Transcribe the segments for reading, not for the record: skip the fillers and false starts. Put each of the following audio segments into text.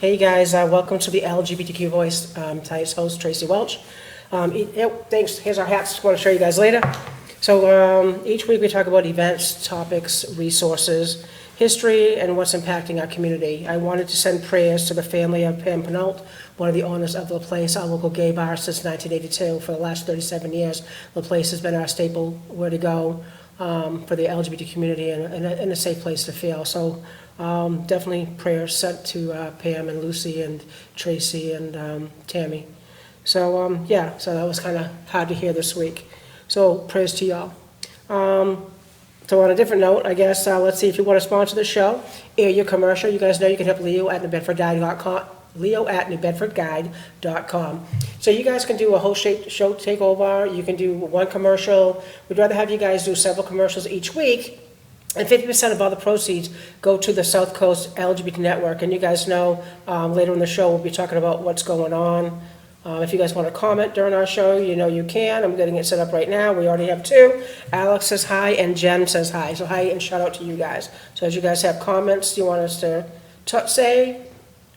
Hey guys, welcome to the LGBTQ Voice. Tonight's host, Traci Welch. Thanks. Here's our hats. I want to show you guys later. So each week we talk about events, topics, resources, history, and what's impacting our community. I wanted to send prayers to the family of Pam Penault, one of the owners of The Place, our local gay bar since 1982. For the last 37 years, The Place has been our staple where to go for the LGBT community and a safe place to feel. So definitely prayers sent to Pam and Lucy and Traci and Tammy. So so that was kind of hard to hear this week. So prayers to y'all. So on a different note, I guess, let's see if you want to sponsor the show, air your commercial. You guys know you can help Leo at NewBedfordGuide.com. Leo@NewBedfordGuide.com. So you guys can do a whole show takeover. You can do one commercial. We'd rather have you guys do several commercials each week. And 50% of all the proceeds go to the South Coast LGBT Network. And you guys know later in the show we'll be talking about what's going on. If you guys want to comment during our show, you know you can. I'm getting it set up right now. We already have two. Alex says hi and Jen says hi. So hi and shout out to you guys. So as you guys have comments you want us to say,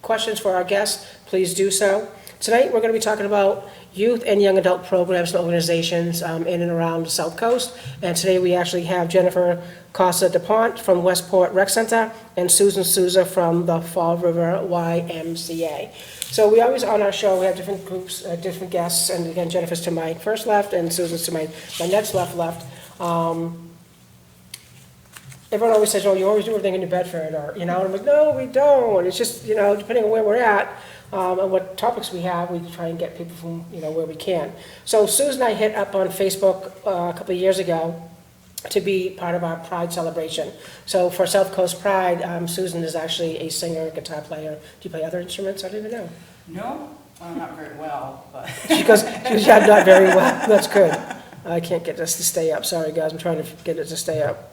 questions for our guests, please do so. Tonight we're going to be talking about youth and young adult programs and organizations in and around the South Coast. And today we actually have Jennifer Costa DuPont from Westport Rec Center and Susan Souza from the Fall River YMCA. So we always, on our show, we have different groups, different guests, and again, Jennifer's to my first left and Susan's to my next left. Everyone always says, oh, you always do everything in New Bedford, or, and I'm like, no, we don't. It's just, depending on where we're at and what topics we have, we try and get people from, where we can. So Susan and I hit up on Facebook a couple of years ago to be part of our Pride celebration. So for South Coast Pride, Susan is actually a singer, guitar player. Do you play other instruments? I don't even know. No, not very well, but. She goes, yeah, not very well. That's good. I can't get this to stay up. Sorry, guys. I'm trying to get it to stay up.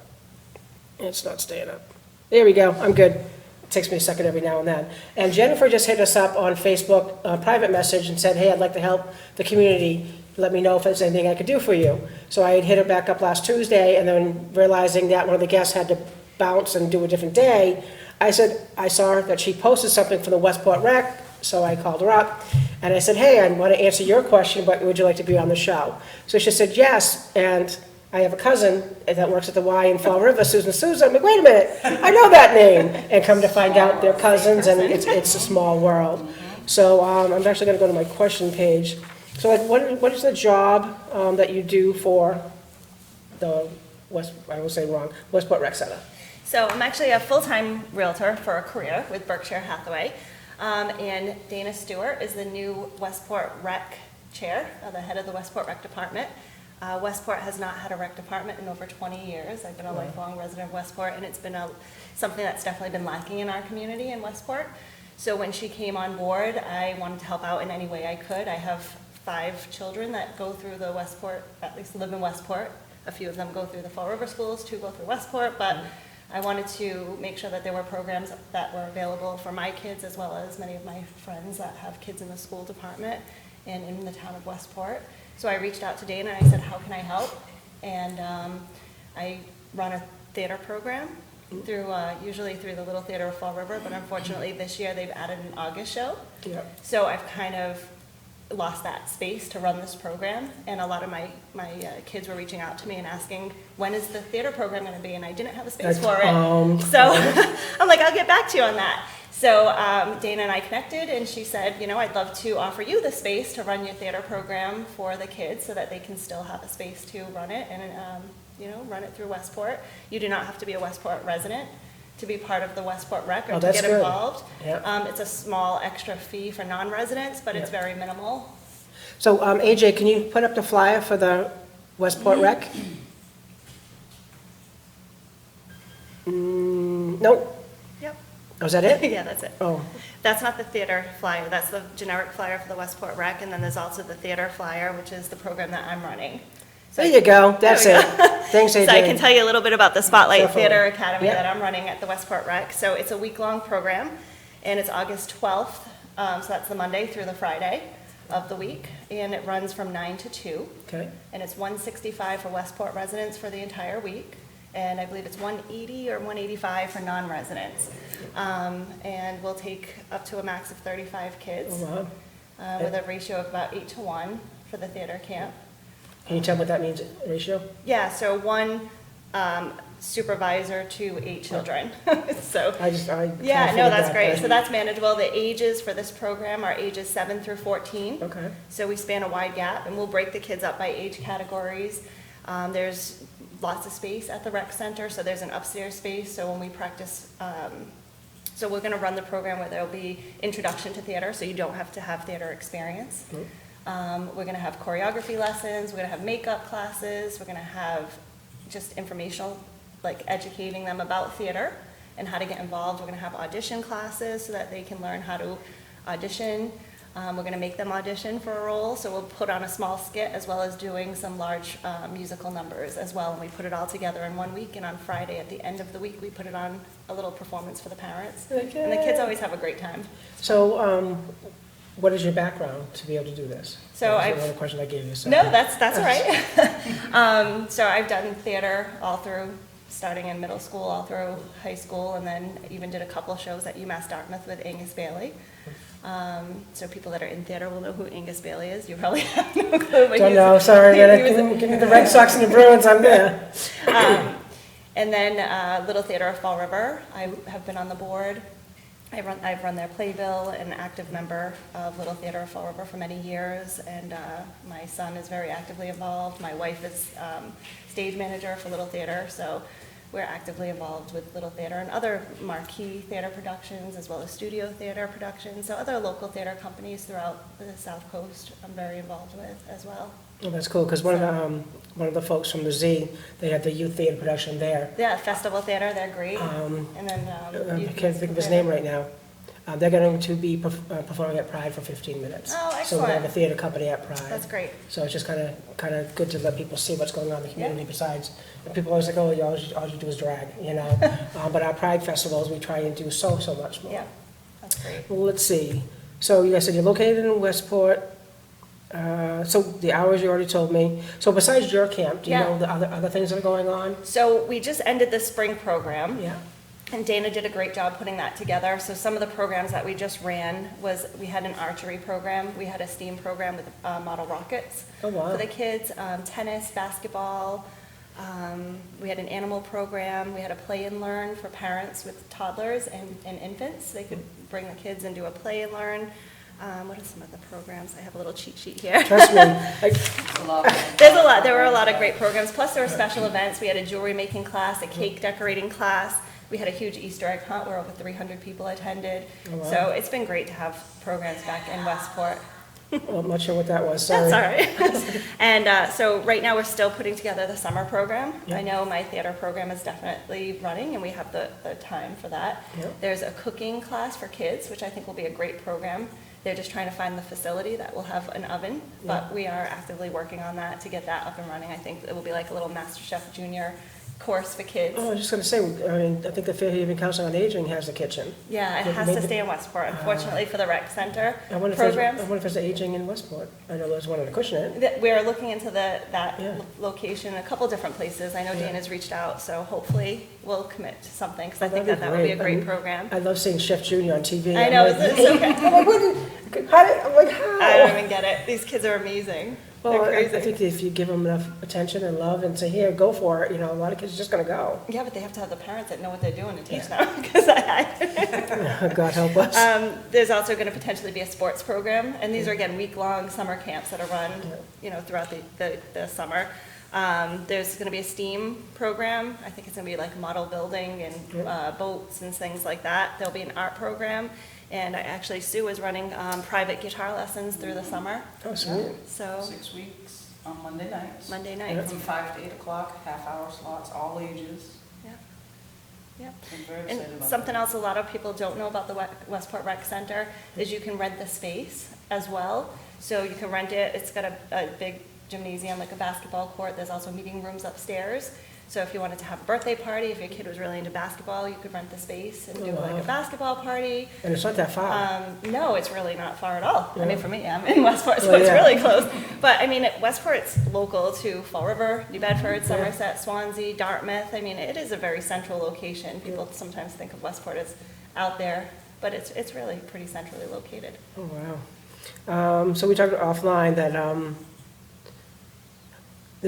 It's not staying up. There we go. I'm good. It takes me a second every now and then. And Jennifer just hit us up on Facebook, private message, and said, hey, I'd like to help the community. Let me know if there's anything I could do for you. So I had hit her back up last Tuesday, and then realizing that one of the guests had to bounce and do a different day, I said, I saw that she posted something for the Westport Rec, so I called her up, and I said, hey, I want to answer your question, but would you like to be on the show? So she said yes, and I have a cousin that works at the Y in Fall River, Susan Souza. I'm like, wait a minute, I know that name. And come to find out they're cousins, and it's a small world. So I'm actually going to go to my question page. So what is the job that you do for the Westport Rec Center? So I'm actually a full-time realtor for a career with Berkshire Hathaway. And Dana Stewart is the new Westport Rec chair, the head of the Westport Rec department. Westport has not had a rec department in over 20 years. I've been a lifelong resident of Westport, and it's been something that's definitely been lacking in our community in Westport. So when she came on board, I wanted to help out in any way I could. I have 5 children that go through the Westport, at least live in Westport. A few of them go through the Fall River schools, 2 go through Westport, but I wanted to make sure that there were programs that were available for my kids as well as many of my friends that have kids in the school department and in the town of Westport. So I reached out to Dana and I said, how can I help? And I run a theater program usually through the Little Theater of Fall River, but unfortunately this year they've added an August show. Yep. So I've kind of lost that space to run this program, and a lot of my kids were reaching out to me and asking, when is the theater program going to be? And I didn't have a space for it. So I'm like, I'll get back to you on that. So Dana and I connected, and she said, I'd love to offer you the space to run your theater program for the kids so that they can still have a space to run it and run it through Westport. You do not have to be a Westport resident to be part of the Westport Rec or to get involved. Yep. It's a small extra fee for non-residents, but it's very minimal. So AJ, can you put up the flyer for the Westport Rec? Nope. Yep. Oh, is that it? Yeah, that's it. Oh. That's not the theater flyer. That's the generic flyer for the Westport Rec, and then there's also the theater flyer, which is the program that I'm running. So there you go. That's it. Thanks, AJ. So I can tell you a little bit about the Spotlight Theater Academy that I'm running at the Westport Rec. So it's a week-long program, and it's August 12th. So that's the Monday through the Friday of the week, and it runs from 9 to 2. Okay. And it's $165 for Westport residents for the entire week. and I believe it's 180 or 185 for non-residents. And we'll take up to a max of 35 kids, Oh, wow. with a ratio of about 8 to 1 for the theater camp. Can you tell me what that means, ratio? Yeah, so 1 supervisor to 8 children. So, I yeah, kinda no, that's figured great. that, So that's manageable. The ages for this program are ages 7 through 14. Okay. So we span a wide gap, and we'll break the kids up by age categories. There's lots of space at the rec center, so there's an upstairs space, so when we practice, so we're gonna run the program where there'll be introduction to theater, so you don't have to have theater experience. We're gonna have choreography lessons, we're gonna have makeup classes, we're gonna have just informational, like educating them about theater and how to get involved. We're gonna have audition classes so that they can learn how to audition. We're gonna make them audition for a role, so we'll put on a small skit as well as doing some large musical numbers as well, and we put it all together in 1 week, and on Friday at the end of the week, we put it on a little performance for the parents. Okay. And the kids always have a great time. So, what is your background to be able to do this? So That was I've- another question I gave you, so. No, that's all right. So I've done theater all through, starting in middle school, all through high school, and then even did a couple of shows at UMass Dartmouth with Angus Bailey. So people that are in theater will know who Angus Bailey is. You probably have no clue. But Don't know, sorry, he man. was- Give me the Red Sox and the Bruins, I'm there. And then Little Theater of Fall River, I have been on the board. I've run their playbill, an active member of Little Theater of Fall River for many years, and my son is very actively involved. My wife is stage manager for Little Theater, so we're actively involved with Little Theater and other marquee theater productions, as well as studio theater productions. So other local theater companies throughout the South Coast I'm very involved with as well. Well, that's cool, because one of the folks from the Z, they had the youth theater production there. Yeah, Festival Theater, they're great. Um, And then I can't think of his name right now. They're going to be performing at Pride for 15 minutes. Oh, So we're going to have a excellent. theater company at Pride. That's great. So it's just kind of good to let people see what's going on in the community Yeah. besides, and people always like, oh, all you do is drag, you know? But our Pride festivals, we try and do so much more. Yeah, that's great. Well, let's see. So you guys said you're located in Westport. So the hours you already told me. So besides your camp, do you Yeah. know the other things that are going on? So we just ended the spring program. Yeah. And Dana did a great job putting that together. So some of the programs that we just ran was, we had an archery program, we had a STEAM program with model rockets Oh, wow. for the kids, tennis, basketball. We had an animal program, we had a play and learn for parents with toddlers and infants. They could bring the kids and do a play and learn. What are some of the programs? I have a little cheat sheet here. Trust me, like, It's a lot of- There were a lot of great programs, plus there were special events. We had a jewelry making class, a cake decorating class. We had a huge Easter egg hunt where over 300 people attended. Oh, wow. So it's been great to have programs back in Westport. well, I'm not sure what that was, sorry. That's all right. And so right now, we're still putting together the summer program. Yeah. I know my theater program is definitely running, and we have the time for that. Yeah. There's a cooking class for kids, which I think will be a great program. They're just trying to find the facility that will have an oven, but we are actively working on that to get that up and running. I think it will be like a little MasterChef Junior course for kids. Oh, I was just going to say, I mean, I think the Fairhaven Council on Aging has a kitchen. Yeah, it Maybe- has to maybe- stay in Westport, unfortunately, for the rec center I wonder if programs. there's aging in Westport. I know there's one in Acushnet. We're looking into that Yeah. location, a couple different places. I know Yeah. Dana's reached out, so hopefully we'll commit to something, because I think That'd that be would be a great. great program. I love seeing Chef Junior on TV. I know, I'm like, it's okay. I'm like, what did- I'm like, how? I don't even get it. These kids are amazing. They're Well, I crazy. think if you give them enough attention and love and say, here, go for it, you know, a lot of kids are just going to go. Yeah, but they have to have the parents that know what they're doing to teach Yeah. them, because God help us. there's also going to potentially be a sports program, and these are, again, week-long summer camps that are run, throughout the summer. There's going to be a STEAM program. I think it's going to be like model building and boats and things like that. There'll be an art program, and actually Sue is running private guitar lessons through the summer. Oh, sweet. So 6 weeks on Monday nights. Monday night. From 5 to 8 o'clock, half-hour slots, all ages. Yeah. Yep. I'm very And excited about something that. else a lot of people don't know about the Westport Rec Center is you can rent the space as well. So you can rent it, it's got a big gymnasium, like a basketball court, there's also meeting rooms upstairs. So if you wanted to have a birthday party, if your kid was really into basketball, you could rent the space and do like wow. a basketball party. And it's not that far. No, it's really not far at all. I Yeah. mean, for me, I'm in Westport, so Well, it's yeah. really close. But I mean, Westport's local to Fall River, New Bedford, Somerset, Swansea, Dartmouth. I mean, it is a very central location. People sometimes think of Westport as out there, but it's really pretty centrally located. Oh, wow. So we talked offline that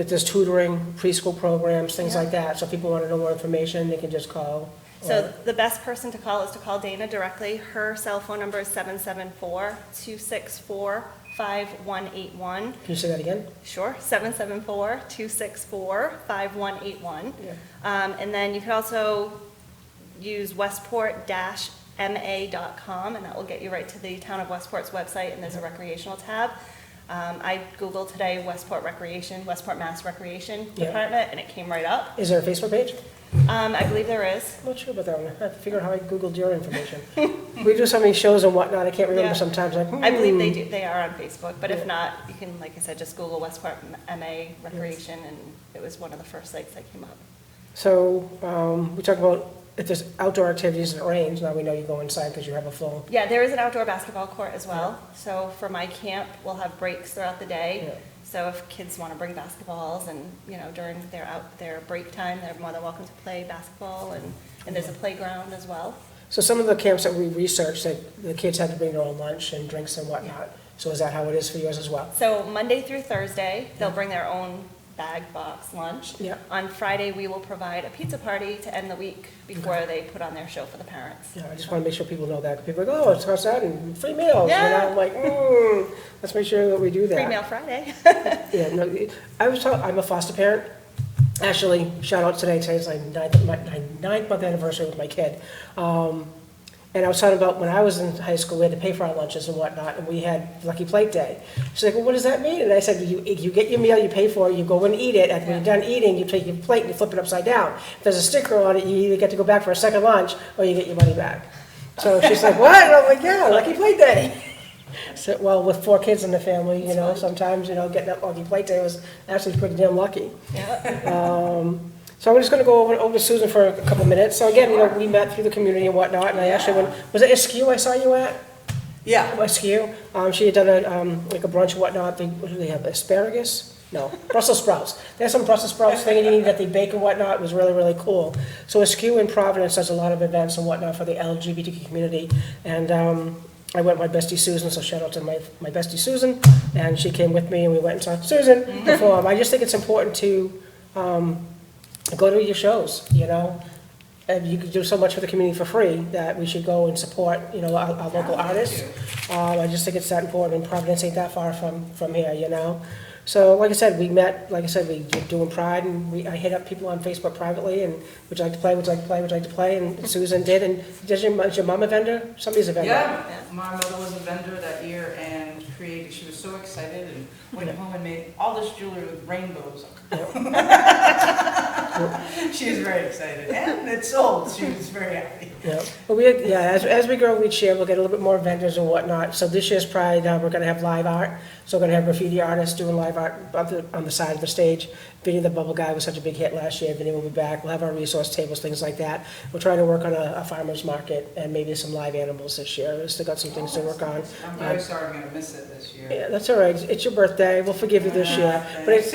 there's tutoring, preschool programs, things Yeah. like that. So if people want to know more information, they can just call. So the best person to call is to call Dana directly. Her cell phone number is 774-264-5181. Can you say that again? Sure, 774-264-5181. Yeah. And then you can also use westport-ma.com, and that will get you right to the Town of Westport's website, and there's a recreational tab. I Googled today Westport Recreation, Westport Mass Recreation Yeah. Department, and it came right up. Is there a Facebook page? I believe there is. I'm not sure about that one. I have to figure out how I Googled your information. We do so many shows and whatnot, I can't remember Yeah. sometimes. Like, I believe they are on Facebook, but Yeah. if not, you can, like I said, just Google Westport MA Recreation, and it was one of the first sites that came up. So we talked about if there's outdoor activities and it rains, now we know you go inside because you have a full. Yeah, there is an outdoor basketball court as well. So for my camp, we'll have breaks throughout the day. Yeah. So if kids want to bring basketballs and, during their break time, they're more than welcome to play basketball, and there's a playground as well. So some of the camps that we researched, that the kids had to bring their own lunch and drinks and whatnot. So is that how it is for yours as well? So Monday through Thursday, they'll bring their own bag box lunch. Yeah. On Friday, we will provide a pizza party to end the week before they put on their show for the parents. Yeah, I just want to make sure people know that. People are like, oh, it's outside and free meals. Yeah. And I'm like, let's make sure that we do that. Free meal Friday. Yeah, no, I'm a foster parent. Actually, shout out today. Today's my ninth month anniversary with my kid. And I was talking about when I was in high school, we had to pay for our lunches and whatnot, and we had Lucky Plate Day. She's like, well, what does that mean? And I said, you get your meal, you pay for it, you go and eat it. After you're done eating, you take your plate and you flip it upside down. If there's a sticker on it, you either get to go back for a second lunch or you get your money back. So she's like, what? And I'm like, yeah, Lucky Plate Day. So, well, with 4 kids in the family, sometimes, getting that Lucky Plate Day was actually pretty damn lucky. Yeah. So I'm just going to go over to Susan for a couple minutes. So again, we met through the community and whatnot, and I actually was it SKU I saw you at? Yeah. SKU. She had done like a brunch and whatnot. What do they have? Asparagus? No, Brussels sprouts. They had some Brussels sprouts thingy that they bake and whatnot. It was really, really cool. So SKU in Providence does a lot of events and whatnot for the LGBTQ community, and I went with my bestie Susan, so shout out to my bestie Susan, and she came with me and we went and saw Susan perform. I just think it's important to go to your shows, and you can do so much for the community for free that we should go and support, our local artists. I just think it's that important, and Providence ain't that far from here, So, like I said, we met, we were doing Pride, and I hit up people on Facebook privately, and would you like to play, would you like to play, would you like to play, and Susan did, and is your mom a vendor? Somebody's a vendor. Yeah, my mother was a vendor that year and she was so excited and went home and made all this jewelry with rainbows. She was very excited, and it sold. She was very happy. Yeah, but as we grow each year, we'll get a little bit more vendors and whatnot. So this year's Pride, we're gonna have live art. So we're gonna have graffiti artists doing live art on the side of the stage. Vinny the Bubble Guy was such a big hit last year. Vinny will be back. We'll have our resource tables, things like that. We're trying to work on a farmer's market and maybe some live animals this year. We've still got some things to work on. I'm very sorry I'm gonna miss it this year. Yeah, that's all right. It's your birthday. We'll forgive you this year. But it's,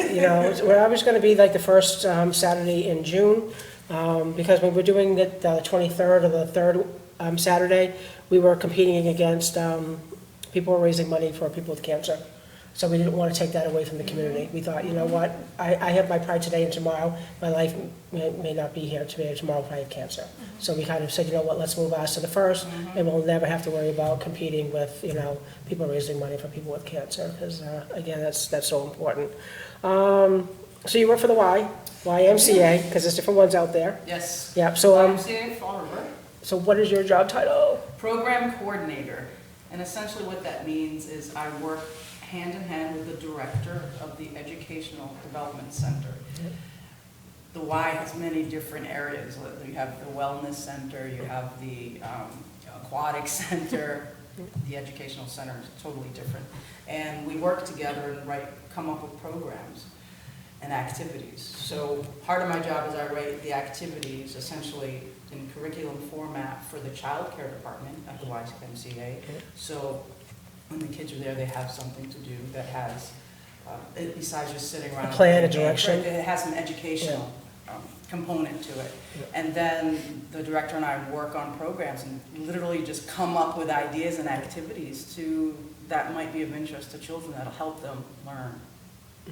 we're always gonna be like the first Saturday in June. Because when we're doing the 23rd or the 3rd Saturday, we were competing against people who were raising money for people with cancer. So we didn't want to take that away from the community. We thought, you know what, I have my Pride today and tomorrow. My life may not be here today or tomorrow if I have cancer. So we kind of said, you know what, let's move ours to the first, and we'll never have to worry about competing with, people raising money for people with cancer, because, again, that's so important. So you work for the YMCA, because there's different ones out there. Yes. Yeah, so, YMCA Fall River. so what is your job title? Program coordinator. And essentially what that means is I work hand in hand with the director of the Educational Development Center. The Y has many different areas. You have the Wellness Center, you have the Aquatic Center, the Educational Center is totally different. And we work together and come up with programs. and activities. So part of my job is I write the activities essentially in curriculum format for the child care department at the YMCA. So when the kids are there, they have something to do that has, besides just sitting around. A plan, a and playing. direction. Right, it has an educational component to it. And then the director and I work on programs and literally just come up with ideas and activities that might be of interest to children that'll help them learn.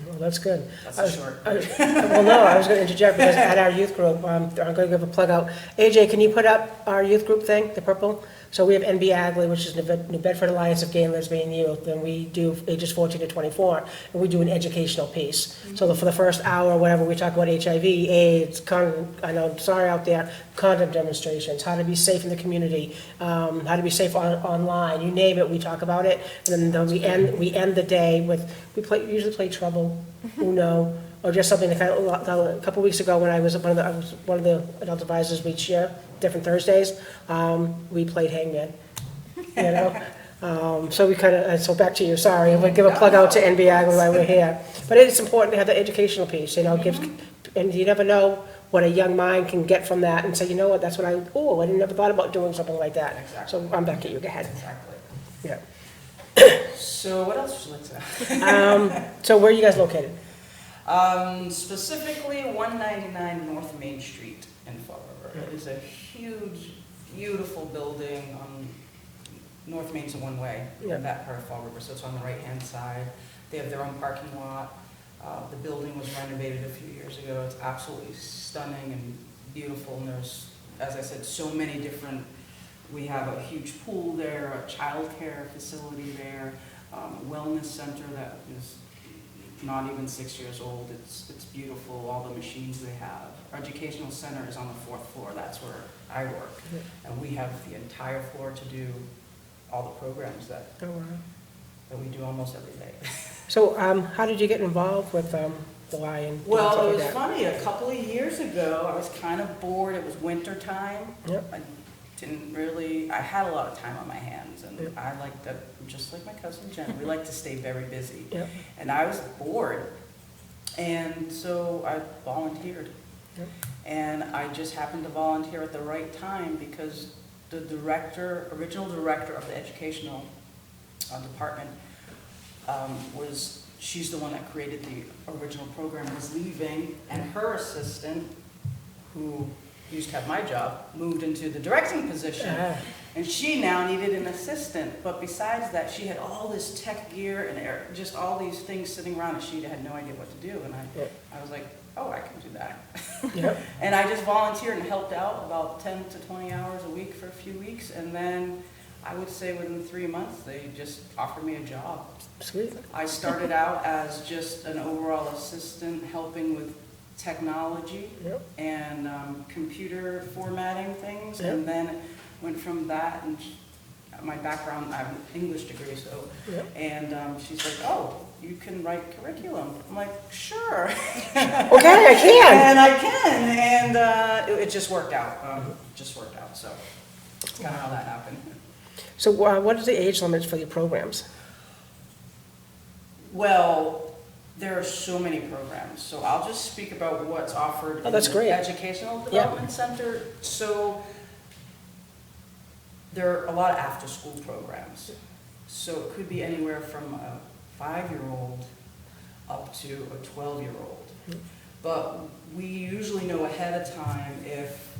Well, that's good. That's a short. Well, no, I was going to interject because at our youth group, I'm going to give a plug out. AJ, can you put up our youth group thing, the purple? So we have NB Agley, which is New Bedford Alliance of Gay and Lesbian Youth, and we do ages 14 to 24, and we do an educational piece. So for the first hour, whatever, we talk about HIV, AIDS, sorry out there, condom demonstrations, how to be safe in the community, how to be safe online, you name it, we talk about it. And then we end the day with, usually play Trouble, Uno, or just something that a couple weeks ago when I was one of the adult advisors each year, different Thursdays, we played Hangman, you know? So we kind of, so back to you, sorry, I'm going to give a plug out to NB Agri while we're here. But it's important to have the educational piece, you know, and you never know what a young mind can get from that and say, you know what, that's what I never thought about doing something like that. Exactly. So I'm back at you, go ahead. Exactly. Yeah. So what else would you like to? So where are you guys located? Specifically 199 North Main Street in Fall River. It is a huge, beautiful building on North Main's a one-way in that part of Fall River, so it's on the right-hand side. They have their own parking lot. The building was renovated a few years ago. It's absolutely stunning and beautiful, and there's, as I said, so many different, we have a huge pool there, a child care facility there, a wellness center that is not even 6 years old. It's beautiful, all the machines they have. Our educational center is on the 4th floor. That's where I work. And we have the entire floor to do all the programs that we do almost every day. So how did you get involved with the Y and Well, it was funny. A couple of years ago, I was kind of bored. It was winter time. Yep. I had a lot of time on my hands, and I like that, just like my cousin Jen, we like to stay very busy. Yep. And I was bored, and so I volunteered. Yep. And I just happened to volunteer at the right time because the original director of the educational department she's the one that created the original program, was leaving, and her assistant, who used to have my job, moved into the directing position. And she now needed an assistant, but besides that, she had all this tech gear and just all these things sitting around, and she had no idea what to do. And I was like, oh, I can do that. And I just volunteered and helped out about 10 to 20 hours a week for a few weeks, and then I would say within 3 months, they just offered me a job. Sweet. I started out as just an overall assistant helping with technology and computer formatting things, and then went from that, and my background, I have an English degree, so, and she's like, oh, you can write curriculum. I'm like, sure. Okay, I can. And I can, and it just worked out, so that's kind of how that happened. So what are the age limits for your programs? Well, there are so many programs, so I'll just speak about what's offered in the Educational Development Center. So there are a lot of after-school programs. So it could be anywhere from a 5-year-old up to a 12-year-old. But we usually know ahead of time if,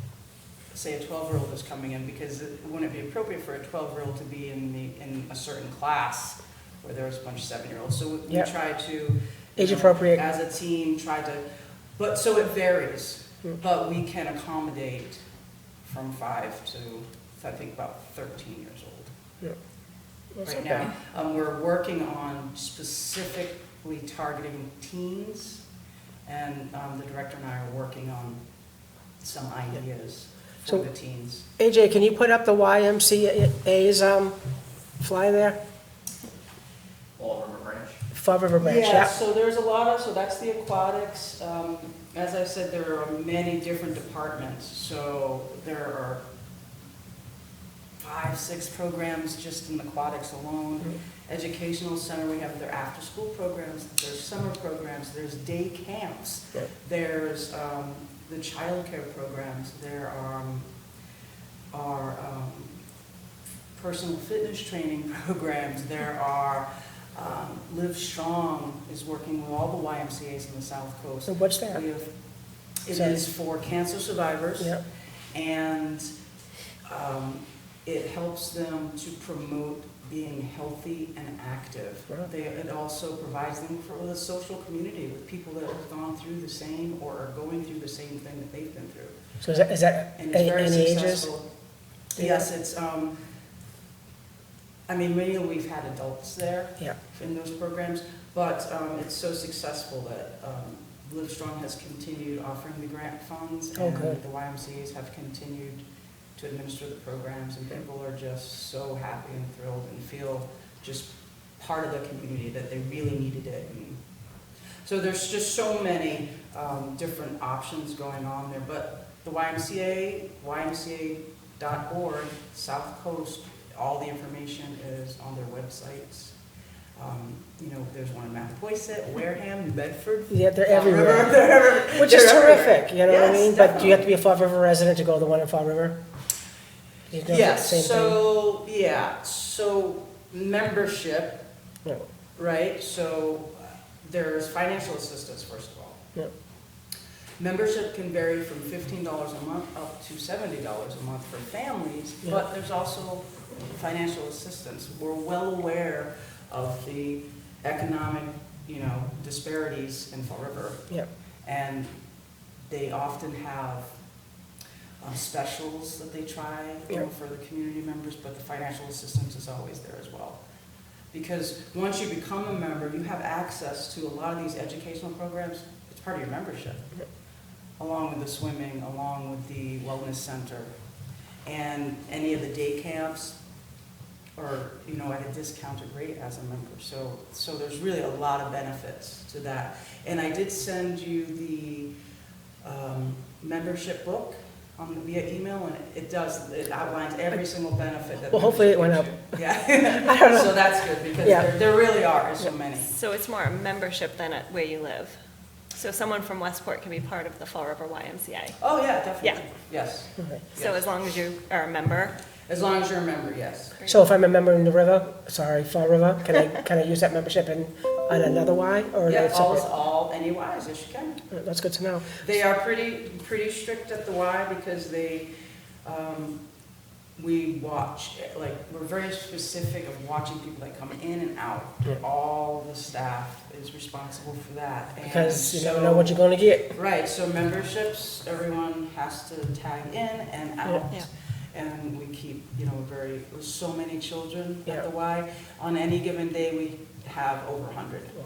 say, a 12-year-old is coming in, because it wouldn't be appropriate for a 12-year-old to be in a certain class where there's a bunch of 7-year-olds. So we try to, age appropriate, as a team, but so it varies. But we can accommodate from 5 to, I think, about 13 years old. Right now, we're working on specifically targeting teens, and the director and I are working on some ideas for the teens. AJ, can you put up the YMCA's flyer there? Fall River Branch. Fall River Branch, Yeah, so there's a lot of, so that's the aquatics. As I said, there are many different departments. So there are 5, 6 programs just in aquatics alone. Educational center, we have their after-school programs, there's summer programs, there's day camps, Yep. there's the childcare programs, there are personal fitness training programs, there are Live Strong is working with all the YMCA's in the South Coast. So what's that? We have, it Sorry. is for cancer survivors. Yep. And it helps them to promote being healthy and active. Wow. It also provides them with a social community with people that have gone through the same or are going through the same thing that they've been through. So is that And it's very any ages? successful. Yes, it's, I mean, mainly we've had adults there Yeah. in those programs, but it's so successful that Live Strong has continued offering the grant funds. Oh, And good. the YMCA's have continued to administer the programs, and people are just so happy and thrilled and feel just part of the community, that they really needed it. And so there's just so many different options going on there, but the YMCA, YMCA.org, South Coast, all the information is on their websites. You know, there's one in Mattapoisett, Wareham, New Bedford. Yeah, they're Fall River. everywhere, which is They're terrific, you know what I Yes, mean? But do you have to be a Fall River resident to go to the one in Fall River? You know, Yes, same thing? so membership, No. right? So there's financial assistance, first of all. Yeah. Membership can vary from $15 a month up to $70 a month for families, Yeah. but there's also financial assistance. We're well aware of the economic, disparities in Fall River. Yeah. And they often have specials that they try Yeah. for the community members, but the financial assistance is always there as well. Because once you become a member, you have access to a lot of these educational programs. It's part of your membership, Yeah. along with the swimming, along with the wellness center, and any of the day camps are, at a discounted rate as a member. So there's really a lot of benefits to that. And I did send you the membership book via email, and it outlines every single benefit that. Well, hopefully it went membership up. gives you. Yeah. I don't know. So that's good, because Yeah. there really are so many. So it's more a membership than at where you live. So someone from Westport can be part of the Fall River YMCA. Oh, yeah, definitely. Yeah. Yes. Okay. So Yes. as long as you are a member. As long as you're a member, yes. So if I'm a member in the river, Fall River, can I use that membership on another Y, or are Yeah, they separate? any Ys, yes, you can. That's good to know. They are pretty strict at the Y, because we watch, we're very specific of watching people that come in and out. Yeah. All the staff is responsible for that. And Because you never so- know what you're gonna get. Right, so memberships, everyone has to tag in and out. Yeah. And we keep, with so many children Yeah. at the Y. On any given day, we have over 100. Wow.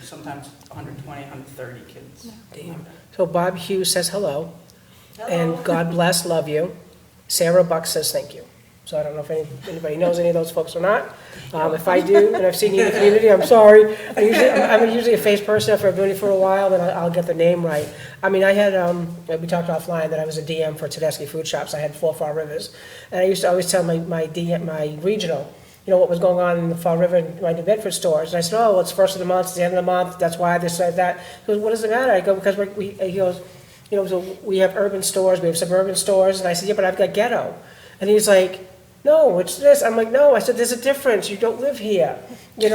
Sometimes 120, 130 kids. Damn. So Bob Hughes says hello, Hello. and God bless, love you. Sarah Buck says thank you. So I don't know if anybody knows any of those folks or not. If I do, and I've seen you in the community, I'm sorry. I'm usually a face person. If I've been doing it for a while, then I'll get the name right. I mean, I had, we talked offline that I was a DM for Tedeschi Food Shops. I had 4 Fall Rivers. And I used to always tell my regional, what was going on in the Fall River and my New Bedford stores. And I said, oh, well, it's first of the month, it's the end of the month, that's why this, that. He goes, what does it matter? I go, because he goes, so we have urban stores, we have suburban stores. And I said, yeah, but I've got ghetto. And he's like, no, it's this. I'm like, no. I said, there's a difference. You don't live here. I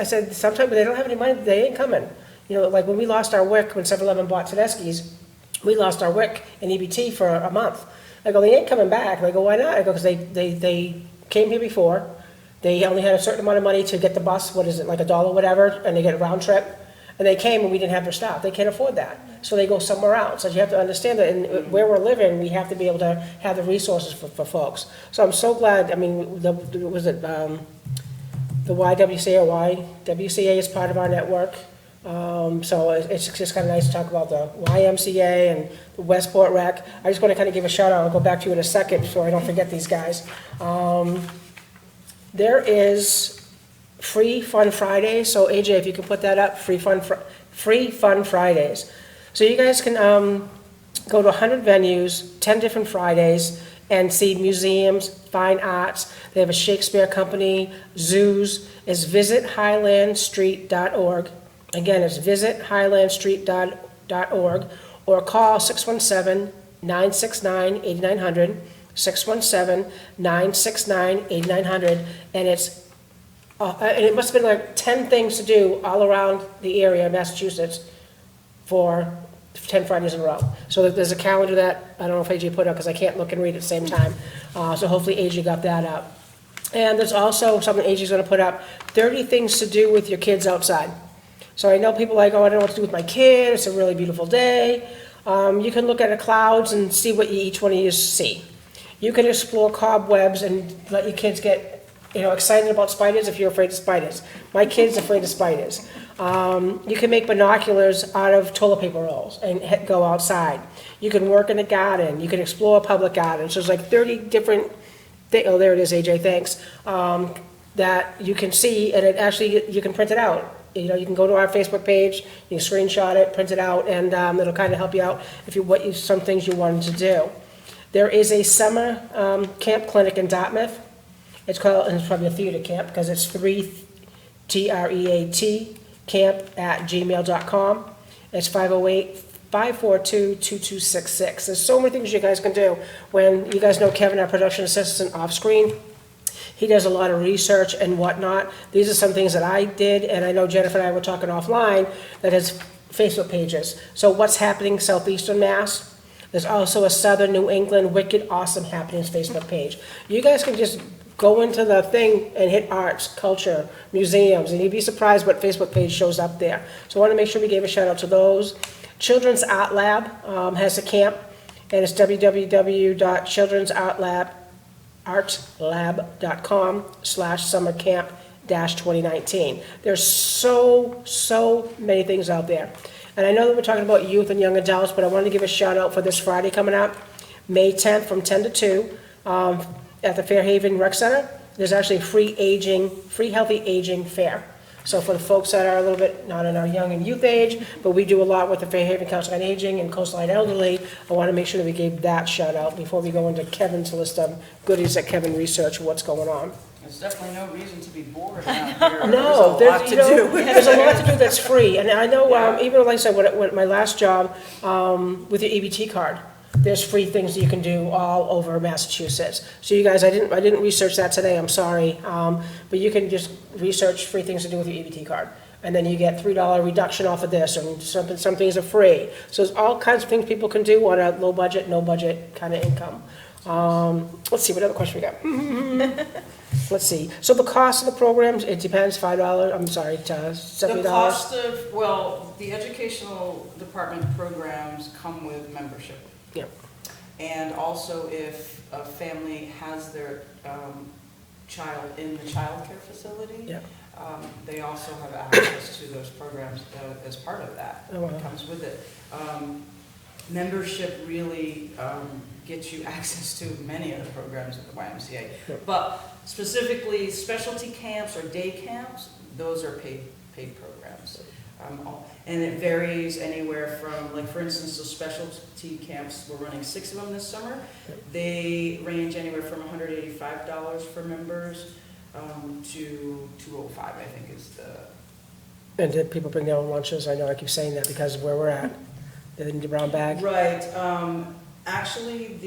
said, sometimes they don't have any money, they ain't coming. Like when we lost our WIC, when 7-Eleven bought Tedeschi's, we lost our WIC and EBT for a month. I go, they ain't coming back. And I go, why not? I go, because they came here before. They only had a certain amount of money to get the bus, what is it, like $1 whatever, and they get a round trip. And they came and we didn't have their staff. They can't afford that. So they go somewhere else. So you have to understand that where we're living, we have to be able to have the resources for folks. So I'm so glad, was it the YWCA or YWCA is part of our network. So it's just kind of nice to talk about the YMCA and the Westport Rec. I just want to kind of give a shout out. I'll go back to you in a second so I don't forget these guys. There is Free Fun Fridays. So AJ, if you can put that up, Free Fun Fridays. So you guys can go to 100 venues, 10 different Fridays, and see museums, fine arts. They have a Shakespeare company, zoos. It's visithighlandstreet.org. Again, it's visithighlandstreet.org, or call 617-969-8900, 617-969-8900, and it must have been like 10 things to do all around the area of Massachusetts for 10 Fridays in a row. So there's a calendar that, I don't know if AJ put up, because I can't look and read at the same time. So hopefully AJ got that up. And there's also something AJ's gonna put up, 30 things to do with your kids outside. So I know people are like, oh, I don't know what to do with my kid, it's a really beautiful day. You can look at the clouds and see what each one of you see. You can explore cobwebs and let your kids get, excited about spiders if you're afraid of spiders. My kid's afraid of spiders. You can make binoculars out of toilet paper rolls and go outside. You can work in a garden. You can explore a public garden. So there's like 30 different things. Oh, there it is, AJ, thanks. That you can see, and you can print it out. You can go to our Facebook page, you can screenshot it, print it out, and it'll kind of help you out if some things you wanted to do. There is a summer camp clinic in Dartmouth. It's probably a theater camp, because it's 3TREAT camp@gmail.com. It's 508-542-2266. There's so many things you guys can do. When you guys know Kevin, our production assistant, off screen, he does a lot of research and whatnot. These are some things that I did, and I know Jennifer and I were talking offline, that has Facebook pages. So what's happening Southeastern Mass? There's also a Southern New England Wicked Awesome Happenings Facebook page. You guys can just go into the thing and hit arts, culture, museums, and you'd be surprised what Facebook page shows up there. So I want to make sure we gave a shout out to those. Children's Art Lab has a camp, and it's www.children'sartlab.com/summercamp-2019. There's so many things out there. And I know that we're talking about youth and young adults, but I wanted to give a shout out for this Friday coming up, May 10th from 10 to 2, at the Fairhaven Rec Center. There's actually a free healthy aging fair. So for the folks that are a little bit not in our young and youth age, but we do a lot with the Fairhaven Council on Aging and Coastline Elderly, I want to make sure that we gave that shout out before we go into Kevin's list of goodies that Kevin researched, what's going on. There's definitely no reason to be bored out here. No, There's a lot to do. There's a lot to do that's free, and I know, even like I said, with my last job, with your EBT card, there's free things that you can do all over Massachusetts. So you guys, I didn't research that today, I'm sorry, but you can just research free things to do with your EBT card. And then you get $3 reduction off of this, and some things are free. So there's all kinds of things people can do on a low budget, no budget kind of income. Let's see, what other question we got? Let's see. So the cost of the programs, it depends, $5, I'm sorry, $70? The cost of, the educational department programs come with membership. Yeah. And also if a family has their child in the child care facility, Yeah. They also have access to those programs as part of that. Oh, wow. It comes with it. Membership really gets you access to many of the programs at the YMCA. Yeah. But specifically specialty camps or day camps, those are paid programs. And it varies anywhere from, like for instance, the specialty camps, we're running 6 of them this summer. They range anywhere from $185 for members to $205, I think is the. And did people bring their own lunches? I know I keep saying that because of where we're at. They didn't need a brown bag? Right. Actually,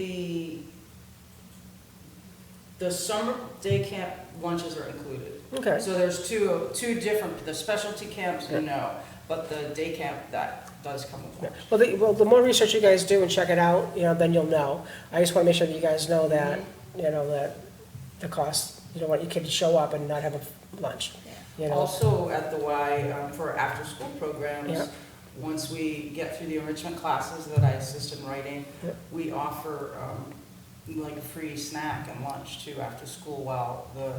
the summer day camp lunches are included. Okay. So there's two different, the specialty camps, no, but the day camp, that does come with lunch. Well, the more research you guys do and check it out, then you'll know. I just want to make sure that you guys know that, that the cost, you don't want your kid to show up and not have a lunch. Also at the Y, for after-school programs, Yeah. once we get through the enrichment classes that I assist in writing, we offer like a free snack and lunch too after school while the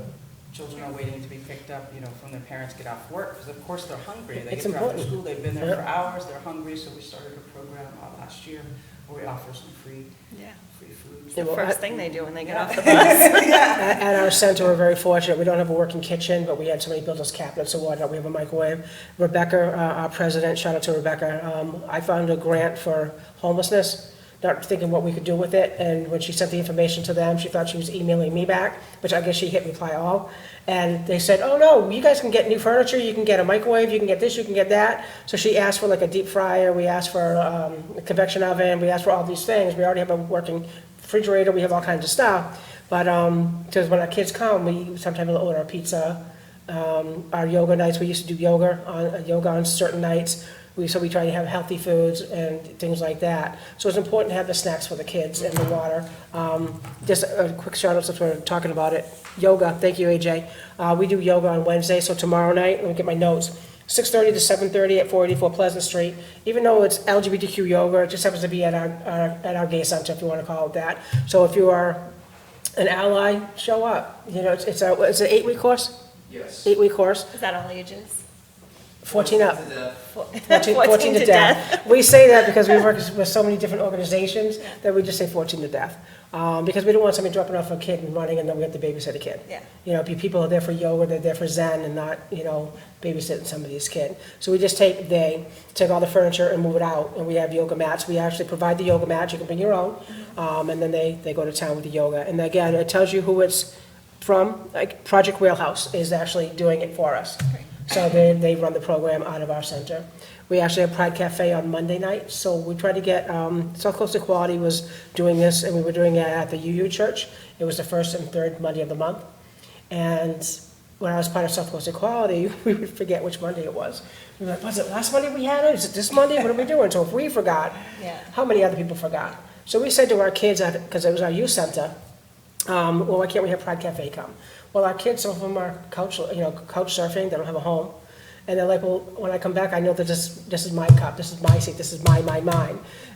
children are waiting to be picked up, from their parents get off work, because of course they're hungry. They It's get important. after school, they've been there for hours, they're hungry, so we started a program last year where we offer some free food. The well, first thing they do when they get off the bus. At our center, we're very fortunate. We don't have a working kitchen, but we had somebody build us cabinets and whatnot. We have a microwave. Rebecca, our president, shout out to Rebecca. I found a grant for homelessness not thinking what we could do with it. And when she sent the information to them, she thought she was emailing me back, which I guess she hit reply all. And they said, oh no, you guys can get new furniture, you can get a microwave, you can get this, you can get that. So she asked for like a deep fryer, we asked for a convection oven, we asked for all these things. We already have a working refrigerator, we have all kinds of stuff. But because when our kids come, we sometimes will order a pizza. Our yoga nights, we used to do yoga on certain nights. So we try to have healthy foods and things like that. So it's important to have the snacks for the kids and the water. Just a quick shout out since we're talking about it. Yoga, thank you, AJ. We do yoga on Wednesday, so tomorrow night, let me get my notes. 6:30 to 7:30 at 484 Pleasant Street. Even though it's LGBTQ yoga, it just happens to be at our gay center, if you want to call it that. So if you are an ally, show up. You know, it's an 8-week course? Yes. 8-week course. Is that all ages? 14 up. 14 14 to death. We say that because we work with so many different organizations that we just say 14 to death. Because we don't want somebody dropping off a kid and running and then we have to babysit a kid. Yeah. You know, people are there for yoga, they're there for Zen and not, babysitting somebody's kid. So we just take all the furniture and move it out, and we have yoga mats. We actually provide the yoga mats, you can bring your own, and then they go to town with the yoga. And again, it tells you who it's from, like Project Wheelhouse is actually doing it for us. Great. So they run the program out of our center. We actually have Pride Cafe on Monday night, so we try to get, South Coast Equality was doing this, and we were doing it at the UU Church. It was the first and third Monday of the month. And when I was part of South Coast Equality, we would forget which Monday it was. We were like, was it last Monday we had it? Is it this Monday? What are we doing? So if we forgot, Yeah. how many other people forgot? So we said to our kids, because it was our youth center, well, why can't we have Pride Cafe come? Well, our kids, some of them are couch surfing, they don't have a home. And they're like, well, when I come back, I know that this is my cup, this is my seat, this is mine.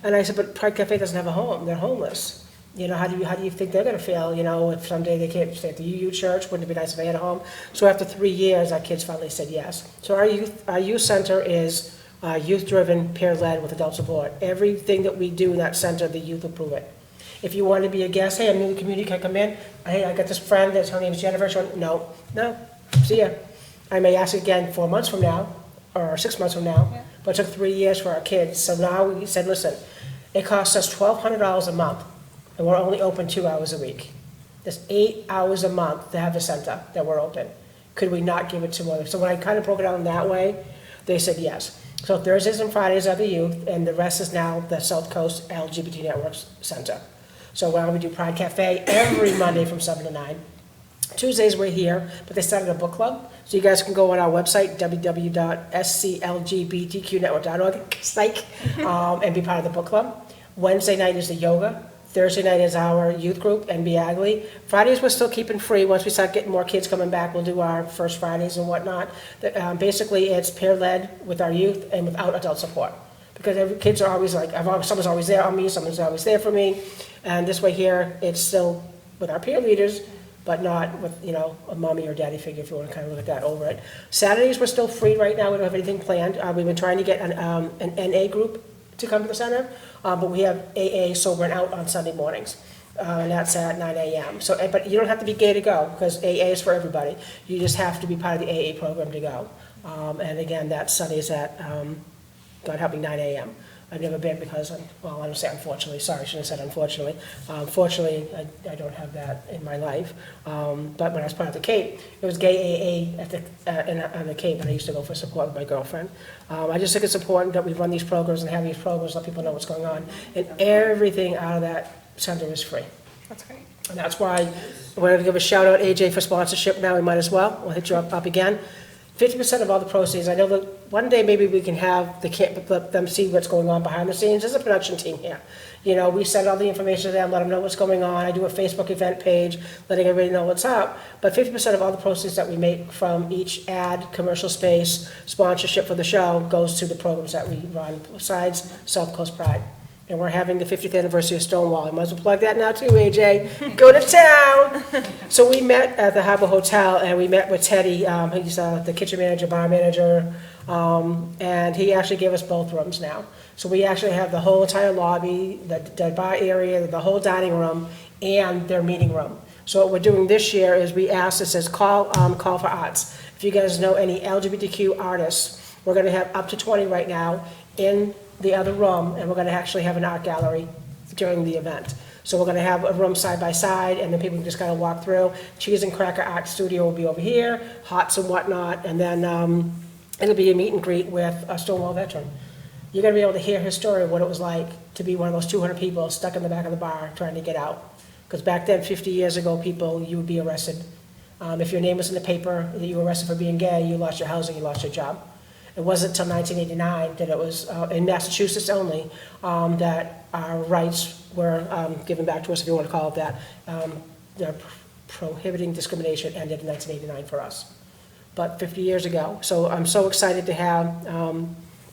And I said, but Pride Cafe doesn't have a home, they're homeless. How do you think they're gonna feel, if someday they can't stay at the UU Church, wouldn't it be nice if they had a home? So after 3 years, our kids finally said yes. So our youth center is youth-driven, peer-led with adult support. Everything that we do in that center, the youth approve it. If you want to be a guest, hey, I'm new to the community, can I come in? Hey, I got this friend, her name is Jennifer. She went, no, see ya. I may ask again 4 months from now, or 6 months from now, Yeah. but it took 3 years for our kids. So now we said, listen, it costs us $1,200 a month, and we're only open 2 hours a week. That's 8 hours a month to have a center that we're open. Could we not give it to others? So when I kind of broke it down that way, they said yes. So Thursdays and Fridays are the youth, and the rest is now the South Coast LGBT Networks Center. So why don't we do Pride Cafe every Monday from 7 to 9. Tuesdays we're here, but they started a book club. So you guys can go on our website, www.sclgbtqnetwork.org, psych, and be part of the book club. Wednesday night is the yoga. Thursday night is our youth group, NB Agley. Fridays we're still keeping free. Once we start getting more kids coming back, we'll do our first Fridays and whatnot. Basically, it's peer-led with our youth and without adult support. Because kids are always like, someone's always there on me, someone's always there for me. And this way here, it's still with our peer leaders, but not with, a mommy or daddy figure, if you want to kind of look at that over it. Saturdays, we're still free right now. We don't have anything planned. We've been trying to get an NA group to come to the center, but we have AA Sober and Out on Sunday mornings, and that's at 9 a.m. So, but you don't have to be gay to go, because AA is for everybody. You just have to be part of the AA program to go. And again, that Sundays at, God help me, 9 a.m. I've never been because, I don't say unfortunately, sorry, I shouldn't have said unfortunately. Fortunately, I don't have that in my life. But when I was part of the Cape, it was gay AA on the Cape, and I used to go for support with my girlfriend. I just think it's important that we run these programs and have these programs, let people know what's going on. And everything out of that center is free. That's great. And that's why I wanted to give a shout out, AJ, for sponsorship now, we might as well. We'll hit you up again. 50% of all the proceeds, I know that one day maybe we can have let them see what's going on behind the scenes. There's a production team here. We send all the information to them, let them know what's going on. I do a Facebook event page, letting everybody know what's up. But 50% of all the proceeds that we make from each ad, commercial space, sponsorship for the show goes to the programs that we run, besides South Coast Pride. And we're having the 50th anniversary of Stonewall. I might as well plug that now too, AJ. Go to town. So we met at the Harbor Hotel, and we met with Teddy. He's the kitchen manager, bar manager, and he actually gave us both rooms now. So we actually have the whole entire lobby, the bar area, the whole dining room, and their meeting room. So what we're doing this year is we asked, it says call for arts. If you guys know any LGBTQ artists, we're going to have up to 20 right now in the other room, and we're going to actually have an art gallery during the event. So we're gonna have a room side by side, and then people can just kind of walk through. Cheese and Cracker Art Studio will be over here, Hots and whatnot, and then it'll be a meet and greet with a Stonewall veteran. You're gonna be able to hear his story of what it was like to be one of those 200 people stuck in the back of the bar trying to get out. Because back then, 50 years ago, you would be arrested. If your name was in the paper, that you were arrested for being gay, you lost your housing, you lost your job. It wasn't until 1989 that it was, in Massachusetts only, that our rights were given back to us, if you want to call it that. The prohibiting discrimination ended in 1989 for us, but 50 years ago. So I'm so excited to have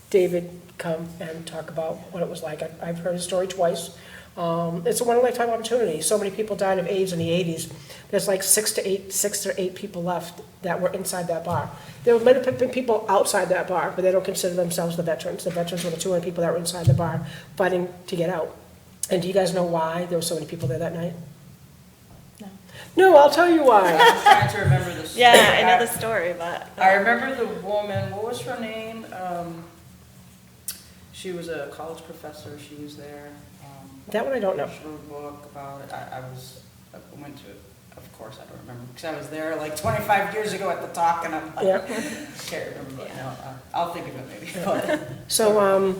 David come and talk about what it was like. I've heard his story twice. It's a one-lifetime opportunity. So many people died of AIDS in the 80s. There's like 6 or 8 people left that were inside that bar. There might have been people outside that bar, but they don't consider themselves the veterans. The veterans were the 200 people that were inside the bar fighting to get out. And do you guys know why there were so many people there that night? No. No, I'll tell you why. I'm trying to remember the story. Yeah, I know the story, but. I remember the woman, what was her name? She was a college professor, she was there. That one I don't know. She wrote a book about it. I went to it, of course, I don't remember, because I was there like 25 years ago at the talk, and I'm like, Yeah. can't remember, but no, I'll think of it maybe. But So,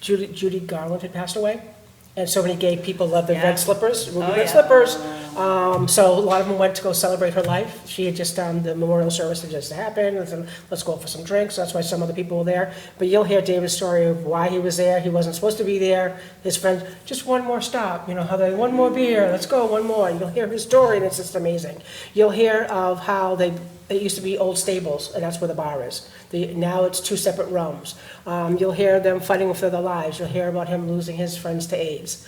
Judy Garland had passed away, and so many gay people loved the Yeah. red slippers, ruby Oh, red yeah. slippers. So a lot of them went to go celebrate her life. She had just done the memorial service that just happened, and said, let's go for some drinks. That's why some other people were there. But you'll hear David's story of why he was there. He wasn't supposed to be there. His friends, just one more stop, how they, one more beer, let's go, one more. You'll hear his story, and it's just amazing. You'll hear of how it used to be old stables, and that's where the bar is. Now it's 2 separate rooms. You'll hear them fighting for their lives. You'll hear about him losing his friends to AIDS.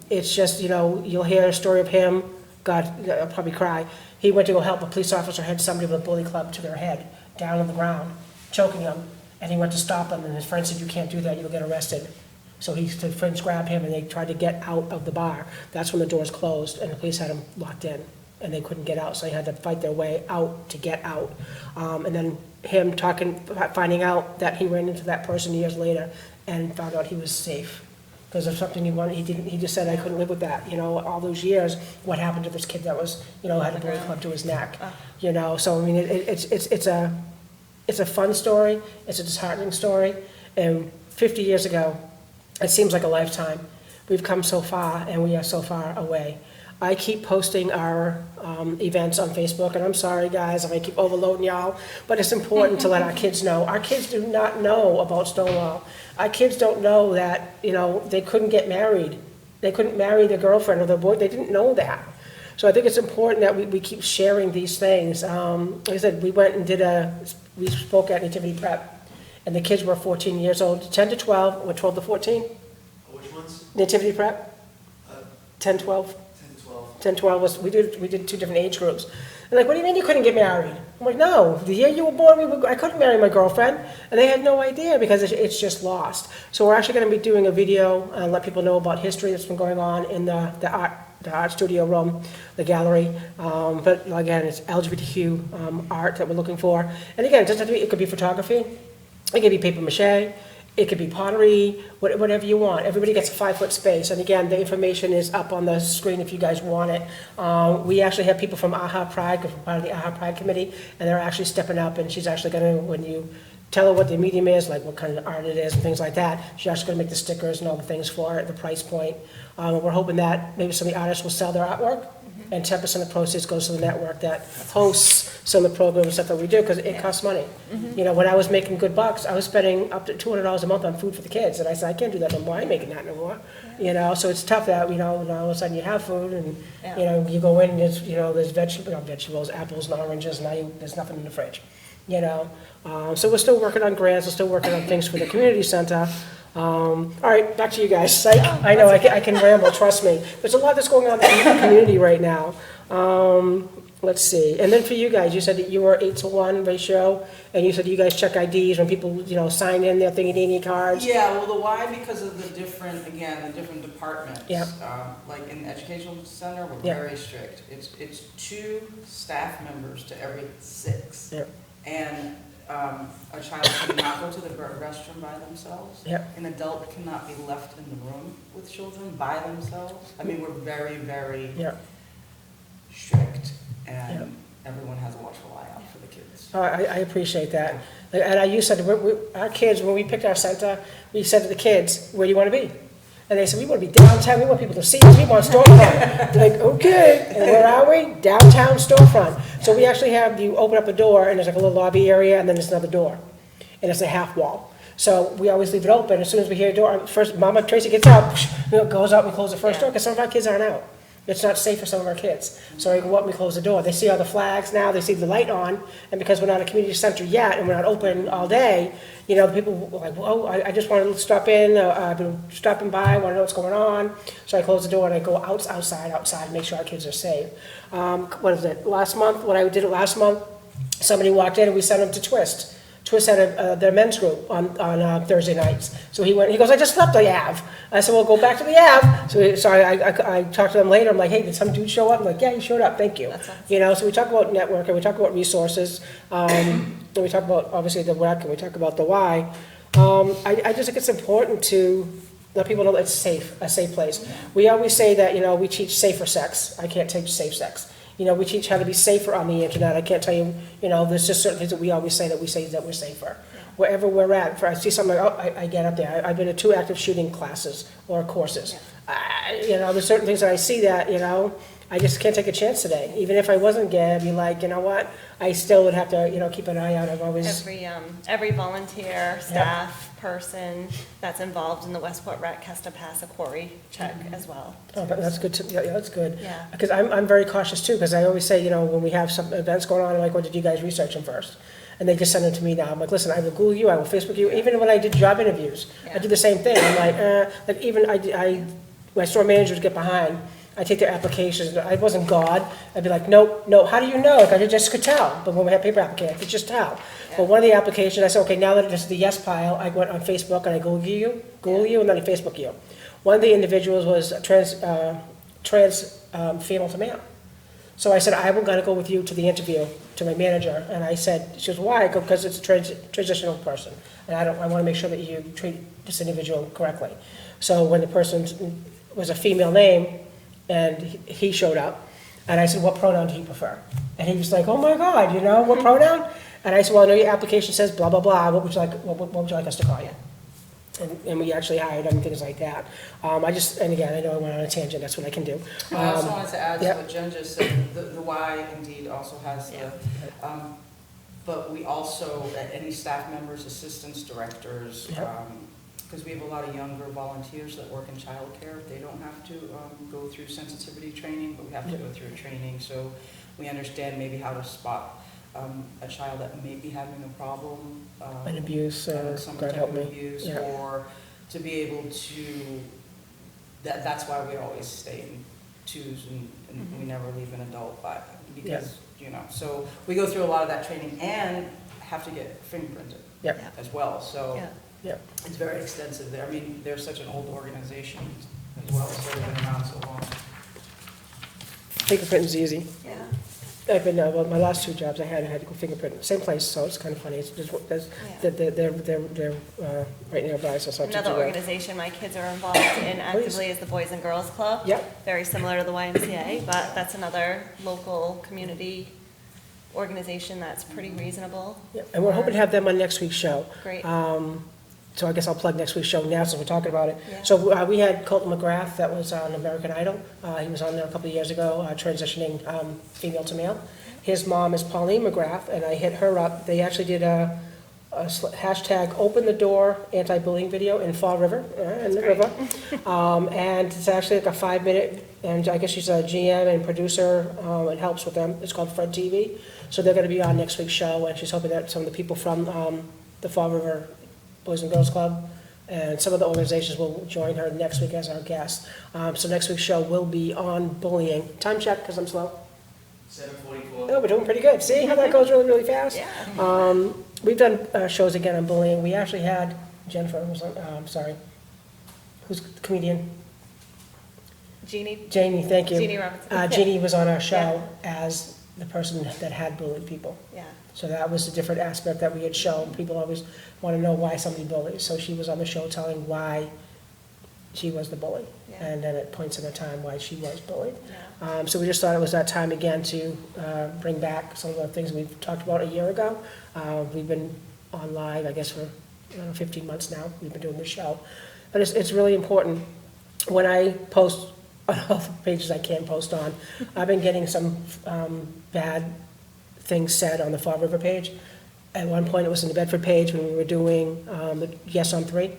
It's just, you'll hear a story of him. God, I'll probably cry. He went to go help a police officer had somebody with a bully club to their head, down on the ground, choking him. And he went to stop him, and his friend said, you can't do that, you'll get arrested. So his friends grabbed him, and they tried to get out of the bar. That's when the doors closed, and the police had him locked in, and they couldn't get out, so they had to fight their way out to get out. And then him finding out that he ran into that person years later and found out he was safe. Because of something he wanted, he just said, I couldn't live with that, all those years, what happened to this kid that was, had a bully club to his neck, so I mean, it's a fun story, it's a disheartening story, and 50 years ago, it seems like a lifetime. We've come so far, and we are so far away. I keep posting our events on Facebook, and I'm sorry, guys, if I keep overloading y'all, but it's important to let our kids know. Our kids do not know about Stonewall. Our kids don't know that, they couldn't get married. They couldn't marry their girlfriend or their boy. They didn't know that. So I think it's important that we keep sharing these things. Like I said, we went and we spoke at Nativity Prep, and the kids were 14 years old, 10 to 12, or 12 to 14. Which ones? Nativity Prep, 10, 12. 10, 12 we did 2 different age groups. And like, what do you mean you couldn't get married? I'm like, no, the year you were born, I couldn't marry my girlfriend. And they had no idea because it's just lost. So we're actually going to be doing a video and let people know about history that's been going on in the art studio room, the gallery. But again, it's LGBTQ art that we're looking for. And again, it could be photography, it could be paper mache, it could be pottery, whatever you want. Everybody gets a 5-foot space. And again, the information is up on the screen if you guys want it. We actually have people from AHA Pride, because we're part of the AHA Pride committee, and they're actually stepping up, and she's actually going to, when you tell her what the medium is, like what kind of art it is and things like that, she's actually going to make the stickers and all the things for it, the price point. We're hoping that maybe some of the artists will sell their artwork, and 10% of the proceeds goes to the network that hosts some of the programs and stuff that we do, because it costs money. When I was making good bucks, I was spending up to $200 a month on food for the kids, and I said, I can't do that no more, I ain't making that no more. So it's tough that, now all of a sudden you have food, and, you go in and there's vegetables, apples and oranges, and now there's nothing in the fridge, So we're still working on grants, we're still working on things for the community center. All right, back to you guys. Psych. I know, I can ramble, trust me. There's a lot that's going on in the community right now. Let's see. And then for you guys, you said that you were 8-to-1 ratio, and you said you guys check IDs when people, sign in their thingy-dingy cards. Yeah, well, the why, because of the different departments. Yeah. Like in the educational center, we're Yeah. very strict. It's 2 staff members to every 6. Yeah. And a child cannot go to the restroom by themselves. Yep. An adult cannot be left in the room with children by themselves. I mean, we're very, very Yeah. strict, and Yep. everyone has a watchful eye out for the kids. Oh, I appreciate that. And I used to, our kids, when we picked our center, we said to the kids, where do you want to be? And they said, we want to be downtown, we want people to see us, we want storefront. They're like, okay, and where are we? Downtown storefront. So we actually have, you open up a door, and there's like a little lobby area, and then there's another door. And it's a half wall. So we always leave it open. As soon as we hear a door, first, Mama Tracy gets out, goes out, we close the first door, because some of our kids aren't out. It's not safe for some of our kids. So we go up and we close the door. They see all the flags now, they see the light on, and because we're not a community center yet, and we're not open all day, you know, the people were like, whoa, I just want to stop in, I've been stopping by, want to know what's going on. So I close the door and I go outside, make sure our kids are safe. What is it, last month, when I did it last month, somebody walked in and we sent them to Twist. Twist had their men's group on Thursday nights. So he goes, I just left the Ave. I said, well, go back to the Ave. So I talked to them later. I'm like, hey, did some dude show up? I'm like, yeah, he showed up, thank you. That's awesome. You know, so we talk about networking, we talk about resources, and we talk about, obviously, the WEC, and we talk about the why. I just think it's important to let people know that it's safe, a safe place. We always say that, you know, we teach safer sex. I can't teach safe sex. You know, we teach how to be safer on the internet. I can't tell you, you know, there's just certain things that we always say that we're safer. Yeah. Wherever we're at, if I see something, I get up there. I've been to 2 active shooting classes or courses. Yeah. You know, there's certain things that I see that, you know, I just can't take a chance today. Even if I wasn't gay, I'd be like, you know what? I still would have to, you know, keep an eye out. I've always... Every volunteer, staff, person that's involved in the Westport Rec has to pass a query check as well. Oh, but that's good too. Yeah, that's good. Yeah. Because I'm very cautious too, because I always say, you know, when we have some events going on, I'm like, well, did you guys research them first? And they just send them to me now. I'm like, listen, I will Google you, I will Facebook you. Even when I did job interviews, I do the same thing. I'm like even my store managers get behind. I take their applications. I wasn't God. I'd be like, no. How do you know? Like, I just could tell. But when we have paper applications, I could just tell. Yeah. But one of the applications, I said, okay, now that it's the yes pile, I went on Facebook and I Google you, and then I Facebook you. One of the individuals was trans female to male. So I said, I'm going to go with you to the interview, to my manager. And I said, she goes, why? I go, because it's a transitional person. And I want to make sure that you treat this individual correctly. So when the person was a female name, and he showed up, and I said, what pronoun do you prefer? And he was like, oh my God, you know, what pronoun? And I said, well, I know your application says blah, blah, blah, what would you like us to call you? And we actually hired them, things like that. And again, I know I went on a tangent, that's what I can do. I also wanted to add to what Jen just said, the Y indeed also has but we also, any staff members, assistants, directors, because we have a lot of younger volunteers that work in childcare. They don't have to go through sensitivity training, but we have to go through training, so we understand maybe how to spot a child that may be having a problem. An abuse, some God type help of me. abuse, Yeah. or to be able to, that's why we always stay in twos, and we never leave an adult, because, you know, so we go through a lot of that training and have to get fingerprinted as well, so. Yeah. It's very extensive there. I mean, they're such an old organization as well, so they've been around so long. Fingerprinting's easy. Yeah. I've been, well, my last 2 jobs I had to go fingerprint, same place, so it's kind of funny. It's just, they're right nearby, so it's not too Another bad. organization my kids are involved in actively is the Boys and Girls Club. Yep. Very similar to the YMCA, but that's another local community organization that's pretty reasonable. Yep. And we're hoping to have them on next week's show. Great. So I guess I'll plug next week's show now since we're talking about it. Yeah. So we had Colton McGrath that was on American Idol. He was on there a couple of years ago, transitioning female to male. His mom is Pauline McGrath, and I hit her up. They actually did a hashtag open the door anti-bullying video in Fall River, in the river. And it's actually like a 5-minute, and I guess she's a GM and producer and helps with them. It's called Fred TV. So they're going to be on next week's show, and she's hoping that some of the people from the Fall River Boys and Girls Club and some of the organizations will join her next week as our guest. So next week's show will be on bullying. Time check, because I'm slow. 7:44. Oh, we're doing pretty good. See how that goes really, really fast? Yeah. We've done shows again on bullying. We actually had Jennifer, who's the comedian? Jeannie, Jamie, thank you. Jeannie Robinson. Jeannie was on our show as the person that had bullied people. Yeah. So that was a different aspect that we had shown. People always want to know why somebody bullies. So she was on the show telling why she was the bully. Yeah. And then at points in the time why she was bullied. Yeah. So we just thought it was that time again to bring back some of the things we've talked about a year ago. We've been on live, I guess, for 15 months now. We've been doing this show. But it's really important. When I post on all the pages I can post on, I've been getting some bad things said on the Fall River page. At one point, it was in the Bedford page when we were doing the Yes on 3,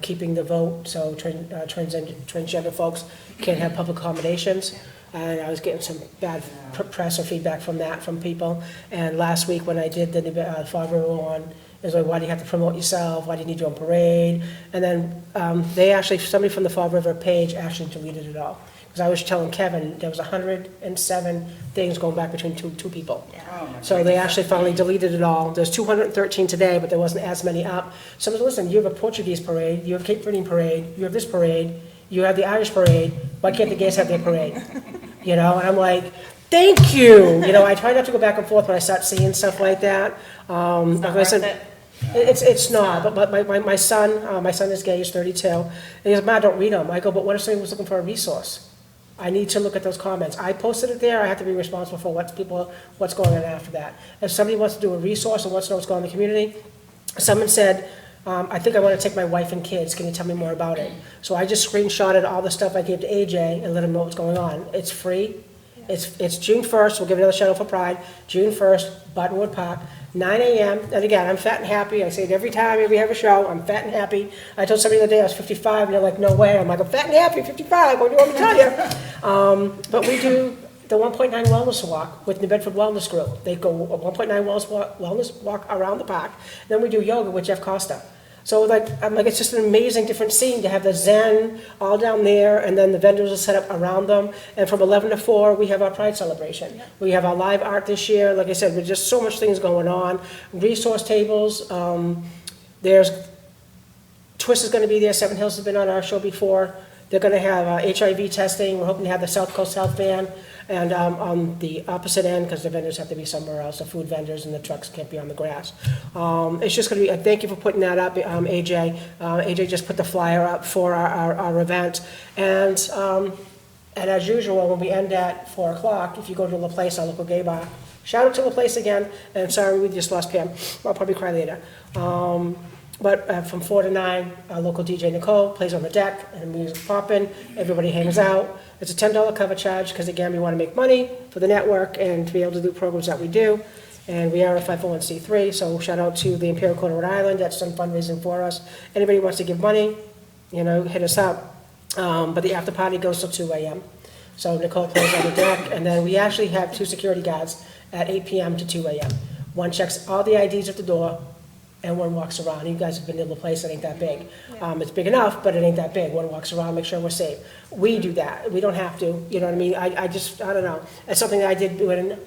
keeping the vote, so transgender folks can't have public accommodations. And I was getting some bad press or feedback from that from people. And last week when I did the Fall River one, it was like, why do you have to promote yourself? Why do you need your own parade? And then somebody from the Fall River page actually deleted it all. Because I was telling Kevin, there was 107 things going back between two people. Oh, my So they actually finally deleted it all. There's 213 today, but there wasn't as many up. Someone said, listen, you have a Portuguese parade, you have Cape Verdean parade, you have this parade, you have the Irish parade, why can't the gays have their parade? You know, and I'm like, thank you. You know, I try not to go back and forth when I start seeing stuff like that. It's not like I worth said, it. It's not, but my son is gay, he's 32, and he goes, Ma, don't read them. I go, but what if somebody was looking for a resource? I need to look at those comments. I posted it there, I have to be responsible for what's going on after that. If somebody wants to do a resource and wants to know what's going on in the community, someone said, I think I want to take my wife and kids, can you tell me more about it? So I just screenshotted all the stuff I gave to AJ and let him know what's going on. It's free. It's June 1st, we'll give another shout out for Pride, June 1st, Buttonwood Park, 9 a.m. And again, I'm fat and happy, I say it every time we have a show, I'm fat and happy. I told somebody the other day I was 55, and they're like, no way. I'm like, I'm fat and happy, 55, what do you want me to tell you? But we do the 1.9 Wellness Walk with New Bedford Wellness Group. They go a 1.9 Wellness Walk around the park, then we do yoga with Jeff Costa. So I'm like, it's just an amazing different scene to have the Zen all down there, and then the vendors are set up around them. And from 11 to 4, we have our Pride celebration. Yep. We have our live art this year. Like I said, there's just so much things going on. Resource tables. There's Twist is going to be there. Seven Hills has been on our show before. They're going to have HIV testing. We're hoping to have the South Coast Health Van. And on the opposite end, because the vendors have to be somewhere else, the food vendors and the trucks can't be on the grass. It's just going to be, thank you for putting that up, AJ. AJ just put the flyer up for our event. And as usual, when we end at 4 o'clock, if you go to La Place, our local gay bar, shout out to La Place again. And sorry, we just lost Pam. I'll probably cry later. But from 4 to 9, our local DJ Nicole plays on the deck, and the music's popping, everybody hangs out. It's a $10 cover charge, because again, we want to make money for the network and to be able to do programs that we do. And we are a 501c3, so shout out to the Imperial Court of Rhode Island, that's done fundraising for us. Anybody wants to give money, hit us up. But the after party goes till 2 a.m. So Nicole plays on the deck, and then we actually have 2 security guards at 8 p.m. to 2 a.m. One checks all the IDs at the door, and one walks around. You guys have been to the place, it ain't that big. It's big enough, but it ain't that big. One walks around, make sure we're safe. We do that. We don't have to, you know what I mean? I don't know. It's something that I did when,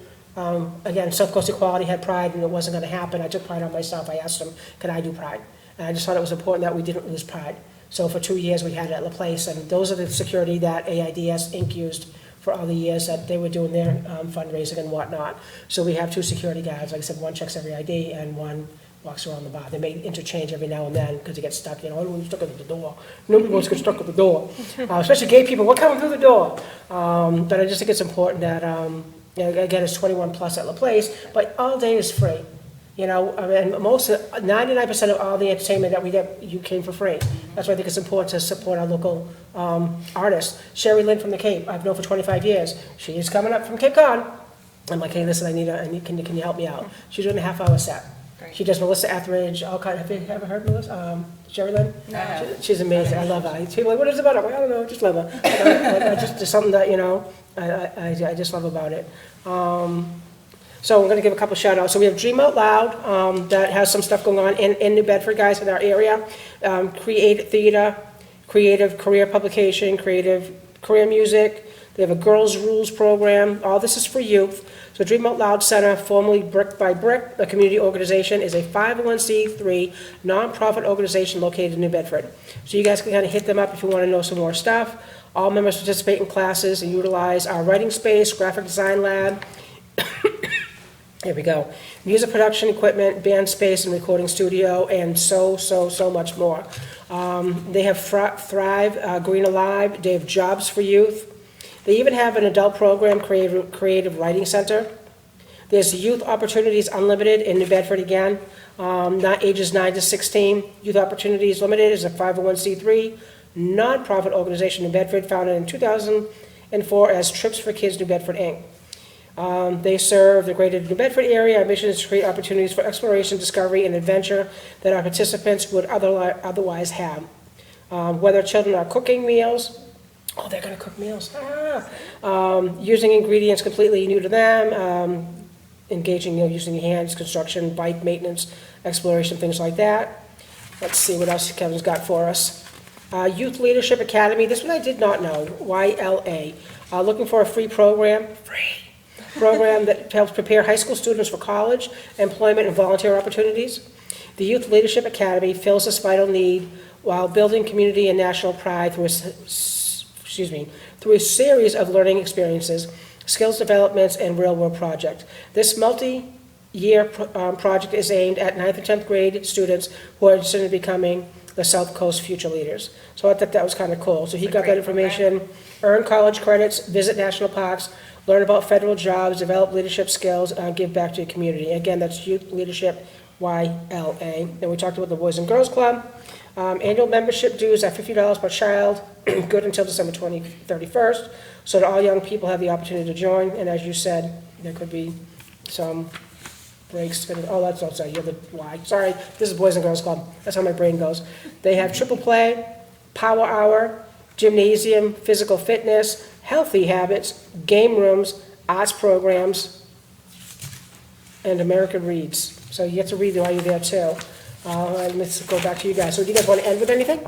again, South Coast Equality had Pride, and it wasn't gonna happen. I took Pride on myself. I asked them, can I do Pride? And I just thought it was important that we didn't lose Pride. So for 2 years, we had it at La Place, and those are the security that AIDS Inc. used for all the years that they were doing their fundraising and whatnot. So we have 2 security guards. Like I said, one checks every ID, and one walks around the bar. They may interchange every now and then because they get stuck, everyone's stuck at the door. Nobody wants to get stuck at the door, especially gay people. We're coming through the door. But I just think it's important that, again, it's 21 plus at La Place, but all day is free. And 99% of all the entertainment that we get, you came for free. That's why I think it's important to support our local artists. Sherry Lynn from the Cape, I've known for 25 years. She is coming up from Cape Cod. I'm like, hey, listen, can you help me out? She's doing a half-hour set. Great. She does Melissa Etheridge, all kind. Have you ever heard Melissa? Sherry Lynn? No. She's amazing. I love her. People are like, what is it about her? I'm like, I don't know, just love her. Just something that, I just love about it. So I'm going to give a couple shout outs. So we have Dream Out Loud, that has some stuff going on in New Bedford, guys, in our area. Creative theater, creative career publication, creative career music. They have a Girls Rules program. All this is for youth. So Dream Out Loud Center, formerly Brick by Brick, a community organization, is a 501c3 nonprofit organization located in New Bedford. So you guys can kind of hit them up if you want to know some more stuff. All members participate in classes and utilize our writing space, graphic design lab, Here we go. Music production equipment, band space and recording studio, and so much more. They have Thrive, Green Alive. They have jobs for youth. They even have an adult program, Creative Writing Center. There's Youth Opportunities Unlimited in New Bedford again, not ages 9 to 16. Youth Opportunities Limited is a 501c3 nonprofit organization in New Bedford, founded in 2004 as Trips for Kids New Bedford, Inc. They serve the greater New Bedford area. Our mission is to create opportunities for exploration, discovery, and adventure that our participants would otherwise have. Whether children are cooking meals, oh, they're going to cook meals, using ingredients completely new to them, engaging, using your hands, construction, bike maintenance, exploration, things like that. Let's see what else Kevin's got for us. Youth Leadership Academy, this one I did not know, YLA. Looking for a free program that helps prepare high school students for college, employment, and volunteer opportunities. The Youth Leadership Academy fills this vital need while building community and national pride through a series of learning experiences, skills developments, and real-world projects. This multi-year project is aimed at 9th and 10th grade students who are interested in becoming the South Coast future leaders. So I thought that was kind of cool. So he got that information, earn college credits, visit national parks, learn about federal jobs, develop leadership skills, give back to your community. Again, that's Youth Leadership, YLA. Then we talked about the Boys and Girls Club. Annual membership dues are $50 per child, good until December 31st, so that all young people have the opportunity to join. And as you said, there could be some breaks. Oh, that's outside. You're the Y. Sorry, this is Boys and Girls Club. That's how my brain goes. They have triple play, power hour, gymnasium, physical fitness, healthy habits, game rooms, arts programs, and American Reads. So you get to read while you're there too. Let's go back to you guys. So do you guys want to end with anything?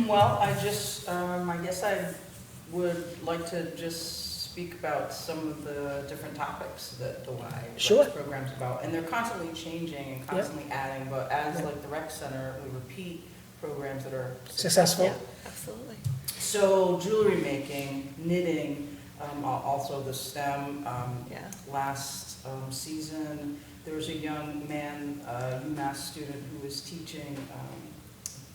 Well, I guess I would like to just speak about some of the different topics that the Sure. program's about. And they're constantly changing and constantly adding, but as like the rec center, we repeat programs that are Successful. Yeah, absolutely. So jewelry making, knitting, also the STEM. Yeah. Last season, there was a young man, UMass student, who was teaching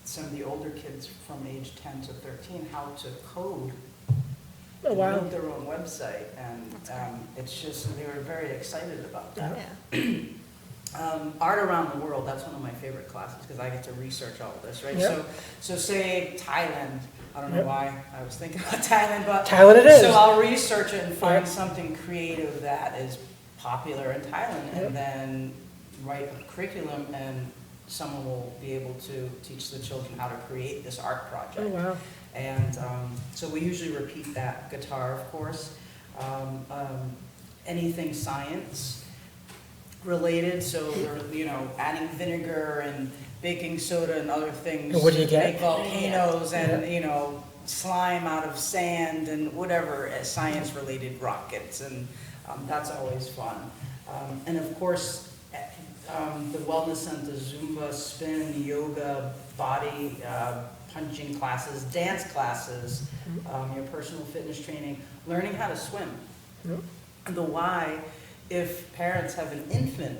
some of the older kids from age 10 to 13 how to code. Oh, wow. Build their own website, and it's just, they were very excited about that. Yeah. Art around the world, that's one of my favorite classes, because I get to research all of this, right? Yep. So say Thailand, I don't know Yep. why I was thinking about Thailand, but Thailand it is. so I'll research it and find Yep. something creative that is popular in Thailand, Yep. and then write a curriculum, and someone will be able to teach the children how to create this art project. Oh, wow. And so we usually repeat that. Guitar, of course. Anything science related, so we're, adding vinegar and baking soda and other things And what do you to get? make volcanoes and, slime out of sand and whatever, science-related rockets, and that's always fun. And of course, the wellness center, Zumba, spin, yoga, body punching classes, dance classes, your personal fitness training, learning how to swim. Yep. The why, if parents have an infant,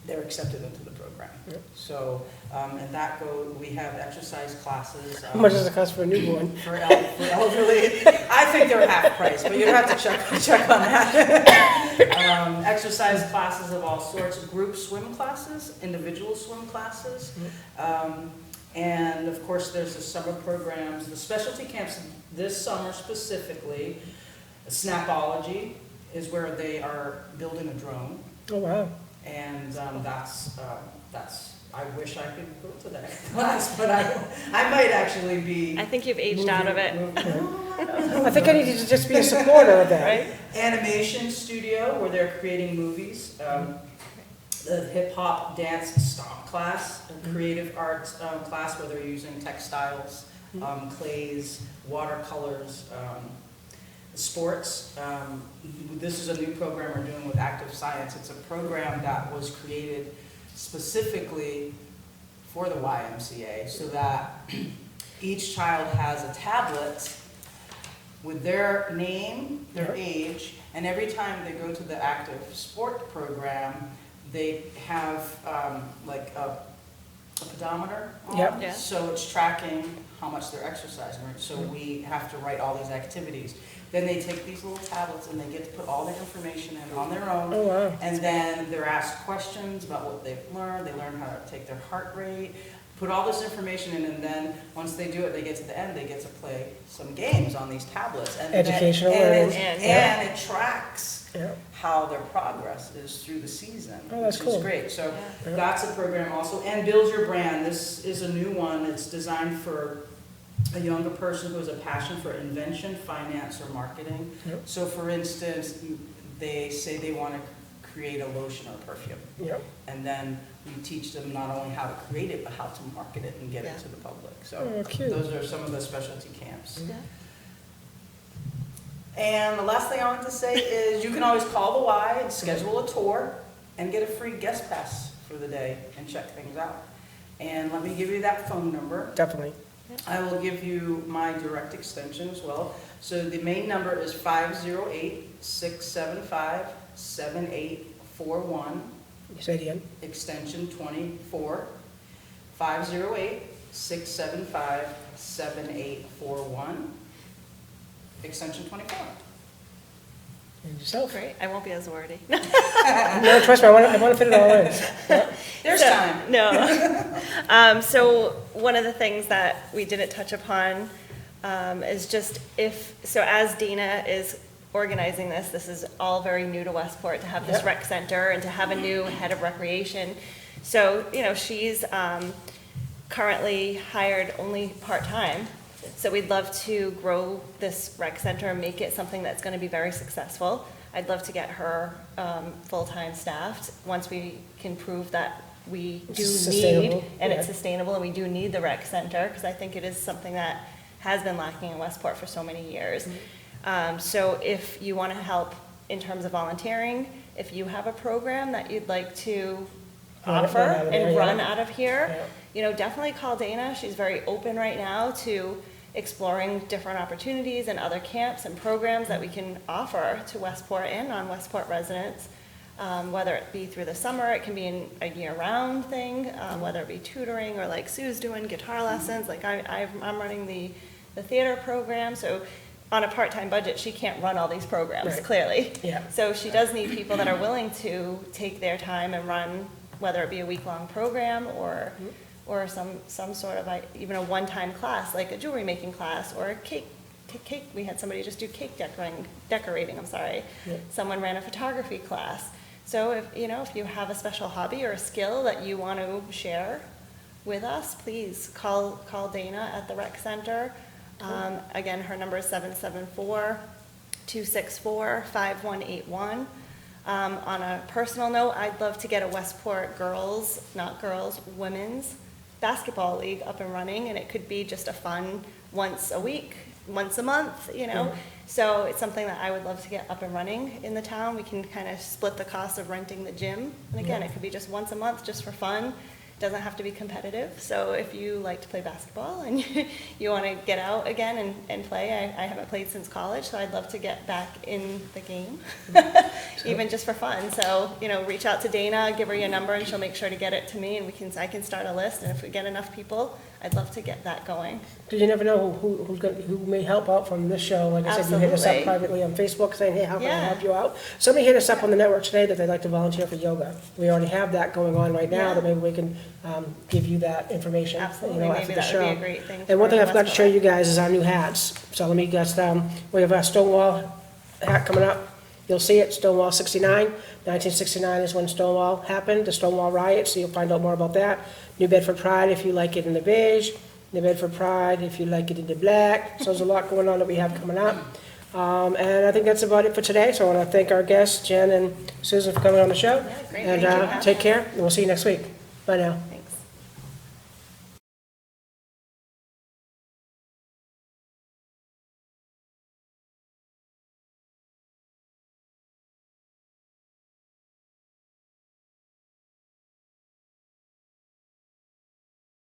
they're accepted into the program. Yep. So, and we have exercise classes. How much does it cost for a newborn? For elderly, I think they're half price, but you'd have to check on that. Exercise classes of all sorts, group swim classes, individual swim classes. And of course, there's the summer programs, the specialty camps this summer specifically. Snapology is where they are building a drone. Oh, wow. And that's I wish I could go to that class, but I might actually be. I think you've aged out of it. I think I need to just be a supporter of that. Right? Animation studio where they're creating movies. The hip hop dance stomp class, a creative arts class where they're using textiles, clays, watercolors, sports. This is a new program we're doing with Active Science. It's a program that was created specifically for the YMCA so that each child has a tablet with their name, their Yep. age, and every time they go to the active sport program, they have like a pedometer on. Yep. Yeah. So it's tracking how much they're exercising, right? So we have to write all these activities. Then they take these little tablets and they get to put all their information in on their own. Oh, wow. And then they're asked questions about what they've learned. They learn how to take their heart rate, put all this information in, and then once they do it, they get to the end, they get to play some games on these tablets. And Educational and learning. and it tracks Yeah. how their progress is through the season, Oh, that's which cool. is great. So Yeah. that's a program also. And Build Your Brand, this is a new one. It's designed for a younger person who has a passion for invention, finance, or marketing. Yep. So for instance, they say they want to create a lotion or perfume. Yep. And then we teach them not only how to create it, but how to market it and get Yeah. it to the public. So Oh, cute. those are some of the specialty camps. Yeah. And the last thing I wanted to say is you can always call the Y and schedule a tour and get a free guest pass for the day and check things out. And let me give you that phone number. Definitely. I will give you my direct extension as well. So the main number is 508-675-7841, You say it again. extension 24, 508-675-7841, extension 24. And yourself. Great, I won't be as wordy. No, trust me, I want to fit it all in. There's So- time. No. So one of the things that we didn't touch upon is just so as Dina is organizing this is all very new to Westport, to have this Yep. rec center and to have a new head of recreation. So, she's currently hired only part-time. So we'd love to grow this rec center and make it something that's going to be very successful. I'd love to get her full-time staffed once we can prove that we do It's need, sustainable, and it's yeah. sustainable, and we do need the rec center, because I think it is something that has been lacking in Westport for so many years. So if you want to help in terms of volunteering, if you have a program that you'd like to Run offer out of there, and yeah. run out of here, Yeah. definitely call Dana. She's very open right now to exploring different opportunities and other camps and programs that we can offer to Westport and non-Westport residents, whether it be through the summer, it can be a year-round thing, whether it be tutoring or like Sue's doing guitar lessons, like I'm running the theater program, so on a part-time budget, she can't run all these programs, Right. clearly. Yeah. So she does need people that are willing to take their time and run, whether it be a week-long program or some sort of, even a one-time class, like a jewelry making class or a cake. We had somebody just do cake decorating, I'm sorry. Yeah. Someone ran a photography class. So if you have a special hobby or a skill that you want to share with us, please call Dana at the rec center. Again, her number is 774-264-5181. On a personal note, I'd love to get a Westport women's basketball league up and running, and it could be just a fun once a week, once a month, So it's something that I would love to get up and running in the town. We can kind of split the cost of renting the gym. And again, it could be just once a month, just for fun. Doesn't have to be competitive. So if you like to play basketball and you want to get out again and play, I haven't played since college, so I'd love to get back in the game, even just for fun. So, reach out to Dana, give her your number, and she'll make sure to get it to me, and I can start a list. And if we get enough people, I'd love to get that going. Because you never know who may help out from this show. Like I said, you hit us up Absolutely. privately on Facebook saying, hey, how can I Yeah. help you out? Somebody hit us up on the network today that they'd like to volunteer for yoga. We already have that going on right now, Yeah. that maybe we can give you that information. Absolutely, after maybe the that would be show. a great thing. And one for thing I forgot to show Westport. you guys is our new hats. So let me guess, we have our Stonewall hat coming up. You'll see it, Stonewall 69. 1969 is when Stonewall happened, the Stonewall riot, so you'll find out more about that. New Bedford Pride, if you like it in the beige. New Bedford Pride, if you like it in the black. So there's a lot going on that we have coming up. And I think that's about it for today. So I want to thank our guests, Jen and Susan, for coming on the show. Yeah, great. And Thank you. take care, and we'll see you next week. Bye now.